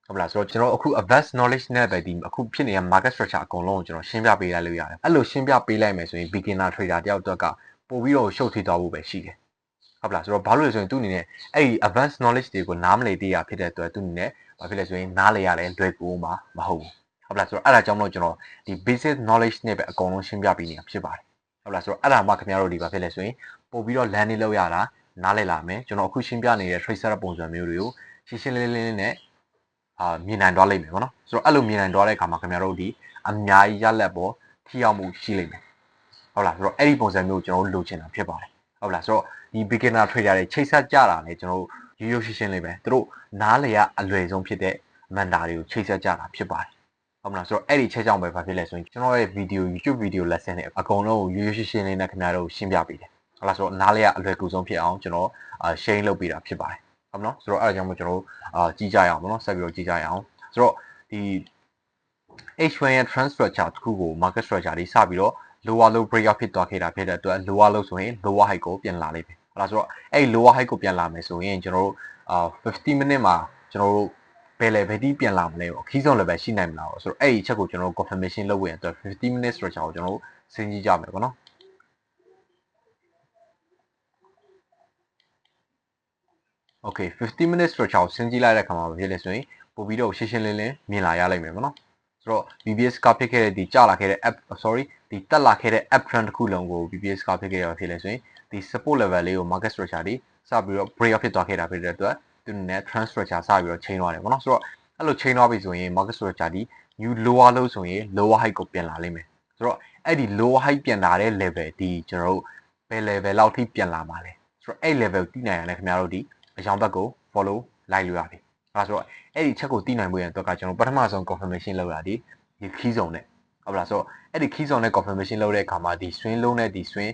ဟုတ်လားဆိုတော့ကျွန်တော်အခု advanced knowledge နဲ့ပဲဒီအခုဖြစ်နေတဲ့ market structure အကုန်လုံးကိုကျွန်တော်ရှင်းပြပေးလိုက်လို့ရတယ်အဲ့လိုရှင်းပြပေးလိုက်မယ်ဆိုရင် beginner trader တယောက်အတွက်ကပို့ပြီးတော့ရှုပ်ထွေးသွားဖို့ပဲရှိတယ်ဟုတ်လားဆိုတော့ဘာလို့လဲဆိုရင်သူအနေနဲ့အဲ့ဒီ advanced knowledge တွေကိုနားမလည်သေးတာဖြစ်တဲ့အတွက်သူအနေနဲ့ဘာဖြစ်လဲဆိုရင်နားလည်ရတယ်လွယ်ကူမှာမဟုတ်ဘူးဟုတ်လားဆိုတော့အဲ့ဒါကြောင့်မို့ကျွန်တော်ဒီ basic knowledge နဲ့ပဲအကုန်လုံးရှင်းပြပေးနေတာဖြစ်ပါတယ်ဟုတ်လားဆိုတော့အဲ့ဒါမှခင်ဗျားတို့ဒီဘာဖြစ်လဲဆိုရင်ပို့ပြီးတော့ land လောက်ရတာနားလည်လာမယ်ကျွန်တော်အခုရှင်းပြနေတဲ့ trade setup ပုံစံမျိုးတွေကိုရှင်းရှင်းလင်းလင်းနဲ့မြင်နိုင်သွားလိမ့်မယ်ပေါ့နော်ဆိုတော့အဲ့လိုမြင်နိုင်သွားတဲ့အခါမှာခင်ဗျားတို့ဒီအများကြီးရလက်ပေါ်ထိရောက်မှုရှိလိမ့်မယ်ဟုတ်လားဆိုတော့အဲ့ဒီပုံစံမျိုးကျွန်တော်တို့လိုချင်တာဖြစ်ပါတယ်ဟုတ်လားဆိုတော့ဒီ beginner trader တွေချိတ်ဆက်ကြတာလေကျွန်တော်တို့ရိုးရိုးရှင်းရှင်းလေးပဲသူတို့နားလည်ရအလွယ်ဆုံးဖြစ်တဲ့ mentor တွေကိုချိတ်ဆက်ကြတာဖြစ်ပါတယ်ဟုတ်မလားဆိုတော့အဲ့ဒီချက်ကြောင့်ပဲဘာဖြစ်လဲဆိုရင်ကျွန်တော်ရဲ့ YouTube video lesson တွေအကုန်လုံးကိုရိုးရိုးရှင်းရှင်းလေးနဲ့ခင်ဗျားတို့ရှင်းပြပေးတယ်ဟုတ်လားဆိုတော့နားလည်ရအလွယ်ကူဆုံးဖြစ်အောင်ကျွန်တော်share လုပ်ပေးတာဖြစ်ပါတယ်ဟုတ်မလားဆိုတော့အဲ့ဒါကြောင့်မို့ကျွန်တော်တို့ကြည့်ကြရအောင်ပေါ့နော်ဆက်ပြီးတော့ကြည့်ကြရအောင်ဆိုတော့ဒီ H1 ရဲ့ trend structure တစ်ခုကို market structure တွေစပြီးတော့ lower low break out ဖြစ်သွားခဲ့တာဖြစ်တဲ့အတွက် lower low ဆိုရင် lower high ကိုပြန်လာလိမ့်မယ်ဟုတ်လားဆိုတော့အဲ့ lower high ကိုပြန်လာမယ်ဆိုရင်ကျွန်တော်တို့50 minute မှာကျွန်တော်တို့ဘယ် level ထိပြန်လာမလဲပေါ့ခီးဆုံး level ရှိနိုင်မလားဆိုတော့အဲ့ဒီအချက်ကိုကျွန်တော်တို့ confirmation လုပ်ဝင်အတွက်50 minute structure ကိုကျွန်တော်တို့စဉ်းကြည့်ကြမယ်ပေါ့နော် Okay 50 minute structure ကိုစဉ်းကြည့်လိုက်တဲ့အခါမှာဖြစ်လဲဆိုရင်ပို့ပြီးတော့ရှင်းရှင်းလင်းလင်းမြင်လာရလိမ့်မယ်ပေါ့နော်ဆိုတော့ BBS ကဖြစ်ခဲ့တဲ့ဒီကျလာခဲ့တဲ့ app sorry ဒီတက်လာခဲ့တဲ့ app trend တစ်ခုလုံးကို BBS ကဖြစ်ခဲ့ရဖြစ်လဲဆိုရင်ဒီ support level လေးကို market structure တွေစပြီးတော့ break out ဖြစ်သွားခဲ့တာဖြစ်တဲ့အတွက်သူနဲ့ trend structure စပြီးတော့ chain သွားတယ်ပေါ့နော်ဆိုတော့အဲ့လို chain သွားပြီဆိုရင် market structure ဒီ new lower low ဆိုရင် lower high ကိုပြန်လာလိမ့်မယ်ဆိုတော့အဲ့ဒီ lower high ပြန်လာတဲ့ level ဒီကျွန်တော်တို့ဘယ် level လောက်ထိပြန်လာမှာလဲဆိုတော့အဲ့ level ကိုသိနိုင်ရတယ်ခင်ဗျားတို့ဒီအကြောင်းဘက်ကို follow လိုက်လို့ရပြီ။အဲဒါဆိုတော့အဲ့ဒီချက်ကိုသိနိုင်ဖို့ရန်အတွက်ကကျွန်တော်ပထမဆုံး confirmation လုပ်ရသည်ဒီ key zone နဲ့ဟုတ်လားဆိုတော့အဲ့ဒီ key zone နဲ့ confirmation လုပ်တဲ့အခါမှာဒီ swing low နဲ့ဒီ swing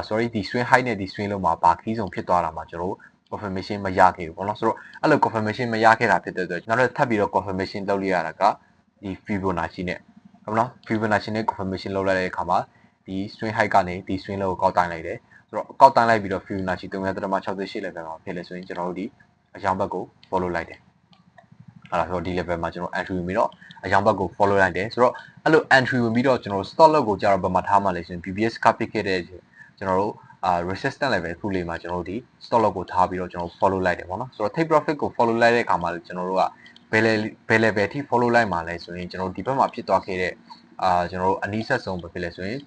sorry ဒီ swing high နဲ့ဒီ swing low မှာဘာ key zone ဖြစ်သွားတာမှာကျွန်တော် confirmation မရခဲ့ဘူးပေါ့နော်ဆိုတော့အဲ့လို confirmation မရခဲ့တာဖြစ်တဲ့အတွက်ကျွန်တော်တို့ထပ်ပြီးတော့ confirmation လုပ်လိုက်ရတာကဒီ Fibonacci နဲ့ဟုတ်နော် Fibonacci နဲ့ confirmation လုပ်လိုက်တဲ့အခါမှာဒီ swing high ကနေဒီ swing low ကိုကောက်တိုင်းလိုက်တယ်ဆိုတော့ကောက်တိုင်းလိုက်ပြီးတော့ Fibonacci 3.68 level မှာဖြစ်လဲဆိုရင်ကျွန်တော်တို့ဒီအကြောင်းဘက်ကို follow လိုက်တယ်အဲ့ဒါဆိုတော့ဒီ level မှာကျွန်တော် entry ဝင်ပြီးတော့အကြောင်းဘက်ကို follow လိုက်တယ်ဆိုတော့အဲ့လို entry ဝင်ပြီးတော့ကျွန်တော် stop loss ကိုကြာတော့ဘယ်မှာထားမှလဲဆိုရင် BBS က pick ခဲ့တဲ့ကျွန်တော်တို့resistance level ခုလေးမှာကျွန်တော်တို့ဒီ stop loss ကိုထားပြီးတော့ကျွန်တော် follow လိုက်တယ်ပေါ့နော်ဆိုတော့ take profit ကို follow လိုက်တဲ့အခါမှာကျွန်တော်တို့ကဘယ် level ထိ follow လိုက်မှာလဲဆိုရင်ကျွန်တော်ဒီဘက်မှာဖြစ်သွားခဲ့တဲ့ကျွန်တော်တို့အနည်းဆက်ဆုံးပဲဖြစ်လဲဆိုရင်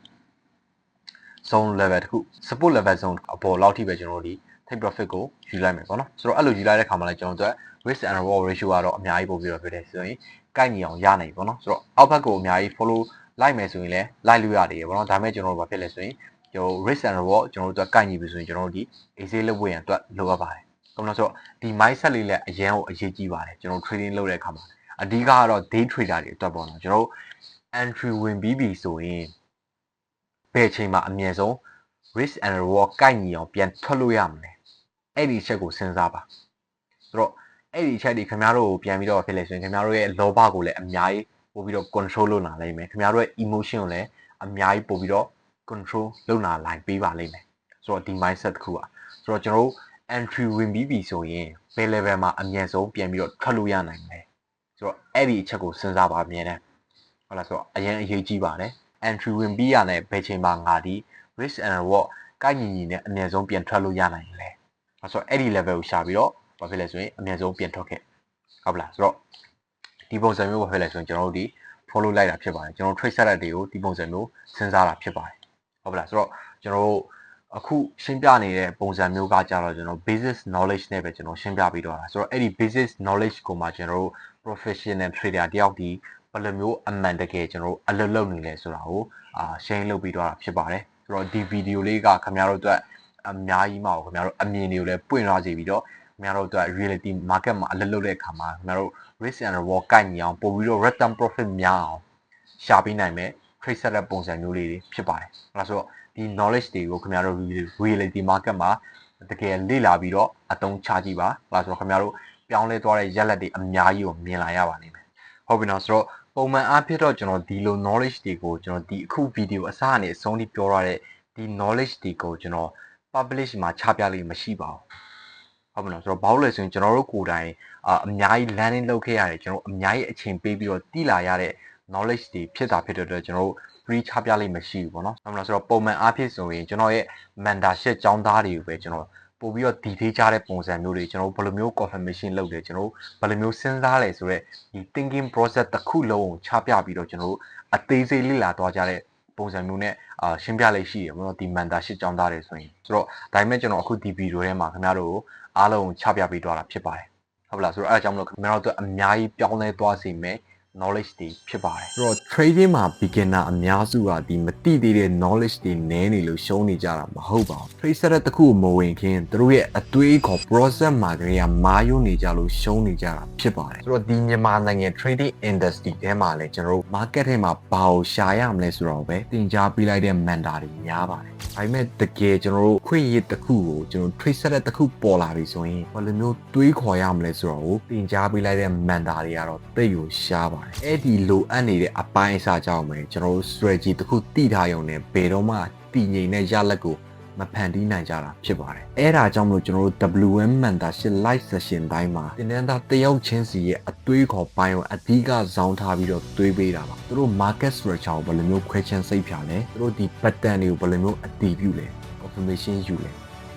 zone level တခု support level zone အပေါ်လောက်ထိပဲကျွန်တော်တို့ဒီ take profit ကိုယူလိုက်မယ်ပေါ့နော်ဆိုတော့အဲ့လိုယူလိုက်တဲ့ခါမှာလည်းကျွန်တော်တို့ risk and reward ratio ကတော့အများကြီးပို့ပြီးတော့ဖြစ်တယ်ဆိုရင်ကိုက်ညီအောင်ရနိုင်ပေါ့နော်ဆိုတော့အောက်ဘက်ကိုအများကြီး follow လိုက်မယ်ဆိုရင်လည်းလိုက်လို့ရတယ်ပေါ့နော်ဒါပေမဲ့ကျွန်တော်တို့ဘာဖြစ်လဲဆိုရင်ကျွန်တော် risk and reward ကျွန်တော်တို့အတွက်ကိုက်ညီပြီဆိုရင်ကျွန်တော်တို့ဒီ easy လုပ်ဖို့ရန်အတွက်လိုအပ်ပါတယ်咁လို့ဆိုတော့ဒီ mindset လေးလည်းအရင်ကိုအရေးကြီးပါတယ်ကျွန်တော် trading လုပ်တဲ့အခါမှာအဓိကကတော့ day trader တွေအတွက်ပေါ့နော်ကျွန်တော်တို့ entry ဝင်ပြီးပြီဆိုရင်ဘယ်ချိန်မှာအမြဲဆုံး risk and reward ကိုက်ညီအောင်ပြန်ထွက်လို့ရမလဲအဲ့ဒီချက်ကိုစဉ်းစားပါဆိုတော့အဲ့ဒီချက်တွေခင်ဗျားတို့ကိုပြန်ပြီးတော့ဖြစ်လဲဆိုရင်ခင်ဗျားတို့ရဲ့လောဘကိုလည်းအများကြီးပို့ပြီးတော့ control လုပ်လာနိုင်မယ်ခင်ဗျားတို့ရဲ့ emotion ကိုလည်းအများကြီးပို့ပြီးတော့ control လုပ်လာနိုင်ပေးပါလိမ့်မယ်ဆိုတော့ဒီ mindset တစ်ခုอ่ะဆိုတော့ကျွန်တော်တို့ entry ဝင်ပြီးပြီဆိုရင်ဘယ် level မှာအမြဲဆုံးပြန်ပြီးတော့ထွက်လို့ရနိုင်မယ်ဆိုတော့အဲ့ဒီအချက်ကိုစဉ်းစားပါအမြဲတမ်းဟုတ်လားဆိုတော့အရင်အရေးကြီးပါတယ် entry ဝင်ပြီးရတဲ့ဘယ်ချိန်မှာငါဒီ risk and reward ကိုက်ညီညီနဲ့အမြဲဆုံးပြန်ထွက်လို့ရနိုင်လဲဆိုတော့အဲ့ဒီ level ကိုရှာပြီးတော့ဘာဖြစ်လဲဆိုရင်အမြဲဆုံးပြန်ထွက်ခဲ့ဟုတ်လားဆိုတော့ဒီပုံစံမျိုးဘာဖြစ်လဲဆိုရင်ကျွန်တော်တို့ဒီ follow လိုက်တာဖြစ်ပါတယ်ကျွန်တော် trade setup တွေကိုဒီပုံစံမျိုးစဉ်းစားတာဖြစ်ပါတယ်ဟုတ်လားဆိုတော့ကျွန်တော်တို့အခုရှင်းပြနေတဲ့ပုံစံမျိုးကကြတော့ကျွန်တော် basic knowledge နဲ့ပဲကျွန်တော်ရှင်းပြပြီးတော့တာဆိုတော့အဲ့ဒီ basic knowledge ကိုမှကျွန်တော်တို့ professional trader တယောက်ဒီဘယ်လိုမျိုးအမှန်တကယ်ကျွန်တော်တို့အလုပ်လုပ်နေလဲဆိုတာကိုshare လုပ်ပြီးတော့တာဖြစ်ပါတယ်ဆိုတော့ဒီ video လေးကခင်ဗျားတို့အတွက်အများကြီးမဟုတ်ခင်ဗျားတို့အမြင်တွေကိုလည်းပွင့်သွားစေပြီးတော့ခင်ဗျားတို့အတွက် reality market မှာအလုပ်လုပ်တဲ့အခါမှာခင်ဗျားတို့ risk and reward ကိုက်ညီအောင်ပို့ပြီးတော့ return profit များအောင်ရှာပေးနိုင်မယ် trade setup ပုံစံမျိုးလေးတွေဖြစ်ပါတယ်ဟုတ်လားဆိုတော့ဒီ knowledge တွေကိုခင်ဗျားတို့ reality market မှာတကယ်လေ့လာပြီးတော့အသုံးချကြည့်ပါဟုတ်လားဆိုတော့ခင်ဗျားတို့ပြောင်းလဲသွားတဲ့ရက်လက်တွေအများကြီးကိုမြင်လာရပါလိမ့်မယ်ဟုတ်ပြီနော်ဆိုတော့ပုံမှန်အားဖြင့်တော့ကျွန်တော်ဒီလို knowledge တွေကိုကျွန်တော်ဒီအခု video အစကနေအဆုံးထိပြောရတဲ့ဒီ knowledge တွေကိုကျွန်တော်ပ publish မှာချပြလိမ့်မရှိပါဘူးဟုတ်မလားဆိုတော့ဘာလို့လဲဆိုရင်ကျွန်တော်တို့ကိုယ်တိုင်အများကြီး learning လုပ်ခဲ့ရတယ်ကျွန်တော်အများကြီးအချိန်ပေးပြီးတော့တည်လာရတဲ့ knowledge တွေဖြစ်တဲ့အတွက်ကျွန်တော်တို့ free ချပြလိမ့်မရှိဘူးပေါ့နော်ဟုတ်မလားဆိုတော့ပုံမှန်အားဖြင့်ဆိုရင်ကျွန်တော်ရဲ့ mentorship ကျောင်းသားတွေကိုပဲကျွန်တော်ပို့ပြီးတော့ detail ချတဲ့ပုံစံမျိုးတွေကျွန်တော်ဘယ်လိုမျိုး confirmation လုပ်တယ်ကျွန်တော်ဘယ်လိုမျိုးစဉ်းစားလဲဆိုတော့ဒီ thinking process တစ်ခုလုံးကိုချပြပြီးတော့ကျွန်တော်အသေးစိတ်လေ့လာသွားကြတဲ့ပုံစံမျိုးနဲ့ရှင်းပြလိုက်ရှိရပေါ့နော်ဒီ mentorship ကျောင်းသားတွေဆိုရင်ဆိုတော့ဒါပေမဲ့ကျွန်တော်အခုဒီဗီဒီယိုထဲမှာခင်ဗျားတို့အားလုံးချပြပေးသွားတာဖြစ်ပါတယ်ဟုတ်လားဆိုတော့အဲအကြောင်းမလို့ခင်ဗျားတို့အများကြီးပြောင်းလဲသွားစေမယ် knowledge တွေဖြစ်ပါတယ်ဆိုတော့ trading မှာ beginner အများစုကဒီမတိသေးတဲ့ knowledge တွေနည်းနေလို့ရှုံးနေကြတာမဟုတ်ပါဘူး trade set တစ်ခုကိုမဝင်ခင်သူတို့ရဲ့အတွေးခေါ် process မှာကလေးကမာယုံနေကြလို့ရှုံးနေကြတာဖြစ်ပါတယ်ဆိုတော့ဒီမြန်မာနိုင်ငံ trading industry ထဲမှာလည်းကျွန်တော်တို့ market ထဲမှာဘာကိုရှာရမလဲဆိုတော့ပဲသင်ကြားပေးလိုက်တဲ့ mentor တွေများပါတယ်ဒါပေမဲ့တကယ်ကျွန်တော်တို့ခွင့်ရတစ်ခုကိုကျွန်တော် trade set တစ်ခုပေါ်လာပြီဆိုရင်ဘယ်လိုမျိုးတွေးခေါ်ရမလဲဆိုတော့သင်ကြားပေးလိုက်တဲ့ mentor တွေကတော့သိကိုရှားပါတယ်အဲ့ဒီလိုအပ်နေတဲ့အပိုင်းအစားကြောင့်ပဲကျွန်တော်တို့ strategy တစ်ခုတည်ထားရုံနဲ့ဘယ်တော့မှတည်ငြိမ်တဲ့ရလဒ်ကိုမဖန်တီးနိုင်ကြတာဖြစ်ပါတယ်အဲ့ဒါကြောင့်မလို့ကျွန်တော်တို့ WM mentorship live session တိုင်းမှာသင်တန်းသားတယောက်ချင်းစီရဲ့အတွေးခေါ်ပိုင်းကိုအဓိကဇောင်းထားပြီးတော့တွေးပေးတာပါသူတို့ market structure ကိုဘယ်လိုမျိုးခွဲခြမ်းစိတ်ဖြာလဲသူတို့ဒီ pattern တွေကိုဘယ်လိုမျိုးအတည်ပြုလဲ confirmation ယူလဲ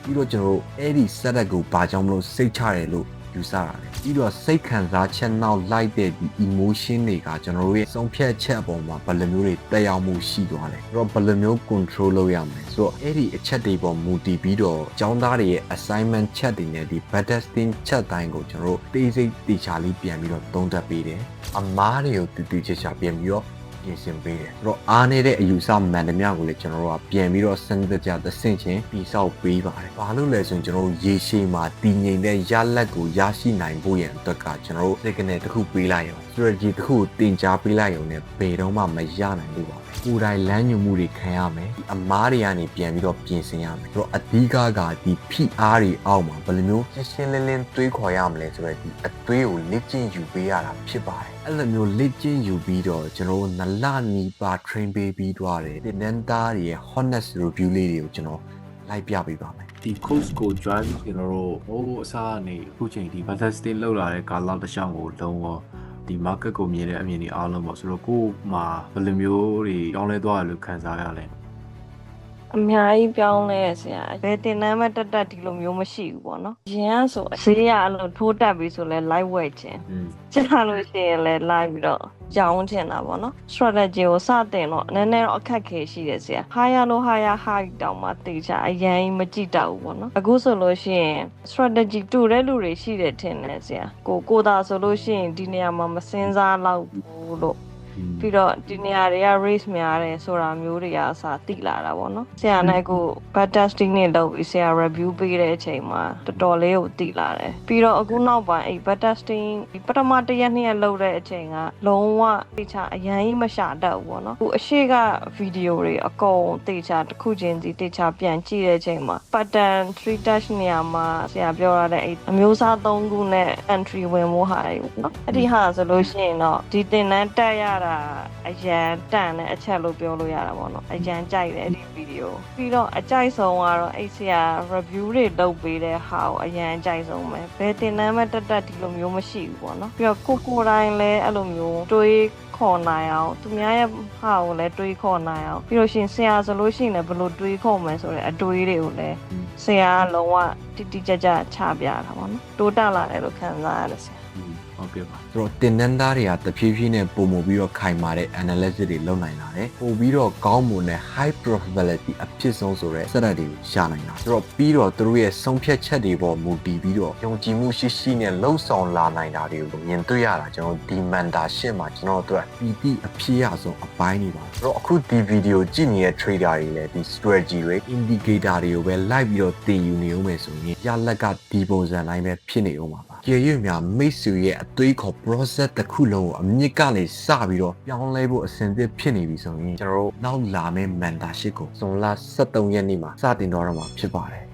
ပြီးတော့ကျွန်တော်တို့အဲ့ဒီ setup ကိုဘာကြောင့်မလို့စိတ်ချတယ်လို့ယူဆတာလေပြီးတော့စိတ်ခံစားချက်နောက်လိုက်တဲ့ဒီ emotion တွေကကျွန်တော်တို့ရဲ့ဆုံးဖြတ်ချက်အပေါ်မှာဘယ်လိုမျိုးတွေတက်ရောက်မှုရှိသွားလဲပြီးတော့ဘယ်လိုမျိုး control လုပ်ရမလဲဆိုတော့အဲ့ဒီအချက်တွေပေါ်မူတည်ပြီးတော့ကျောင်းသားတွေရဲ့ assignment ချက်တွေနဲ့ဒီ battesting ချက်တိုင်းကိုကျွန်တော်တို့တေးစိတ်တေချာလေးပြန်ပြီးတော့သုံးသပ်ပေးတယ်အမားတွေကိုတူတူချာချာပြန်ပြီးတော့ပြင်ဆင်ပေးတယ်အဲ့တော့အားနေတဲ့အယူဆမှန်သမျှကိုလည်းကျွန်တော်တို့ကပြန်ပြီးတော့စနစ်တကျသဆင့်ချင်းပြီးဆောက်ပေးပါတယ်ဘာလို့လဲဆိုရင်ကျွန်တော်တို့ရေရှည်မှာတည်ငြိမ်တဲ့ရလဒ်ကိုရရှိနိုင်ဖို့ရန်အတွက်ကကျွန်တော်တို့ signal တစ်ခုပေးလိုက်ရော strategy တစ်ခုကိုတင်ကြားပေးလိုက်ရုံနဲ့ဘယ်တော့မှမရနိုင်ဘူးပါပဲကိုယ်တိုင်လမ်းညွှန်မှုတွေခံရမယ်ဒီအမားတွေကနေပြန်ပြီးတော့ပြင်ဆင်ရမယ်အဲ့တော့အဓိကကဒီ PR တွေအောက်မှာဘယ်လိုမျိုးရှင်းလင်းလင်းတွေးခေါ်ရမလဲဆိုတော့ဒီအတွေးကိုလေ့ကျင့်ယူပေးရတာဖြစ်ပါတယ်အဲ့လိုမျိုးလေ့ကျင့်ယူပြီးတော့ကျွန်တော်တို့နလနီးပါ train ပေးပြီးသွားတယ်ဒီနန်းသားတွေရဲ့ honest review လေးတွေကိုကျွန်တော်လိုက်ပြပေးပါမယ်ဒီ coach ကို join ကျွန်တော်တို့ဟိုအစားကနေအခုချိန်ဒီ battesting လောက်လာတဲ့ကာလတစ်ချောင်းကိုလုံးဝဒီ market ကိုမြင်တဲ့အမြင်တွေအားလုံးပေါ့ဆိုတော့ကို့မှာဘယ်လိုမျိုးတွေကြောင်းလဲသွားရလို့ခံစားရလဲအများကြီးပြောင်းလဲဆရာဘယ်တင်တန်းမဲ့တက်ဒီလိုမျိုးမရှိဘူးပေါ့နော်။ရင်ကဆိုဈေးရအဲ့လိုထိုးတက်ပြီးဆိုလဲ live ဝယ်ခြင်းကျလာလို့ရှိရင်လဲ live ပြီးတော့ကြောင်းချင်တာပေါ့နော် strategy ကိုစတင်တော့နည်းနည်းတော့အခက်ခဲရှိတယ်ဆရာ higher လို့ high တောင်မှတေချာအရင်မကြည့်တော့ဘူးပေါ့နော်အခုဆိုလို့ရှိရင် strategy တူတဲ့လူတွေရှိတယ်ထင်တယ်ဆရာကိုသာဆိုလို့ရှိရင်ဒီနေရာမှာမစင်းစားတော့ဘူးလို့ပြီးတော့ဒီနေရာတွေက race များတယ်ဆိုတာမျိုးတွေအစားတိလာတာပေါ့နော်ဆရာနဲ့ကို bad testing နဲ့လုပ်ပြီးဆရာ review ပေးတဲ့အချိန်မှာတော်တော်လေးကိုတိလာတယ်ပြီးတော့အခုနောက်ပိုင်းအဲ့ bad testing ပထမတစ်ရက်နှစ်ရက်လုပ်တဲ့အချိန်ကလုံးဝတေချာအရင်မရှာတတ်ဘူးပေါ့နော်အခုအရှိကဗီဒီယိုတွေအကုန်တေချာတစ်ခုချင်းစီတေချာပြန်ကြည့်တဲ့အချိန်မှာ pattern 3 touch နေရာမှာဆရာပြောရတဲ့အဲ့အမျိုးအစား3ခုနဲ့ entry ဝင်ဖို့ဟာတွေပေါ့နော်အဲ့ဒီဟာဆိုလို့ရှိရင်တော့ဒီသင်တန်းတက်ရတာအရန်တန်တဲ့အချက်လို့ပြောလို့ရတာပေါ့နော်အရန်ကြိုက်တယ်ဒီဗီဒီယိုပြီးတော့အကြိုက်ဆုံးကတော့အဲ့ဆရာ review တွေလုပ်ပေးတဲ့ဟာကိုအရန်ကြိုက်ဆုံးပဲဘယ်တင်တန်းမဲ့တက်ဒီလိုမျိုးမရှိဘူးပေါ့နော်ပြီးတော့ကိုတိုင်းလည်းအဲ့လိုမျိုးတွေးခေါ်နိုင်အောင်သူများရဲ့ဟာကိုလည်းတွေးခေါ်နိုင်အောင်ပြီးလို့ရှိရင်ဆရာဆိုလို့ရှိရင်လည်းဘယ်လိုတွေးခေါ်မယ်ဆိုတဲ့အတွေးတွေကိုလည်းဆရာကလုံးဝတိကျချချပြတာပေါ့နော်တိုးတက်လာတယ်လို့ခံစားရတယ်ဆရာဟုတ်ကဲ့ပါဆိုတော့တင်နန်းသားတွေကတဖြည်းဖြည်းနဲ့ပုံမပြီးတော့ခိုင်မာတဲ့ analysis တွေလုပ်နိုင်လာတယ်ပို့ပြီးတော့ကောင်းမွန်တဲ့ high probability အဖြစ်ဆုံးဆိုတဲ့ setup တွေကိုရှာနိုင်တာဆိုတော့ပြီးတော့သူတို့ရဲ့ဆုံးဖြတ်ချက်တွေပေါ်မူတည်ပြီးတော့ယုံကြည်မှုရှိရှိနဲ့လှုပ်ဆောင်လာနိုင်တာတွေကိုမြင်တွေ့ရတာကျွန်တော်ဒီ mentorship မှာကျွန်တော်တို့ပီတိအဖြစ်ရဆုံးအပိုင်းတွေပါဆိုတော့အခုဒီ video ကြည့်နေတဲ့ trader တွေလည်းဒီ strategy တွေ indicator တွေကိုပဲလိုက်ပြီးတော့သင်ယူနေဦးမယ်ဆိုရင်ရလက်ကဒီပုံစံတိုင်းပဲဖြစ်နေဦးမှာပါကျေရွေ့များမိတ်ဆွေရဲ့အသွေးခေါ် process တစ်ခုလုံးကိုအမြင့်ကနေစပြီးတော့ပြောင်းလဲဖို့အဆင်သင့်ဖြစ်နေပြီဆိုရင်ကျွန်တော်တို့နောက်လာမယ့် mentorship ကိုဇွန်လ23ရက်နေ့မှာစတင်တော့မှာဖြစ်ပါတယ်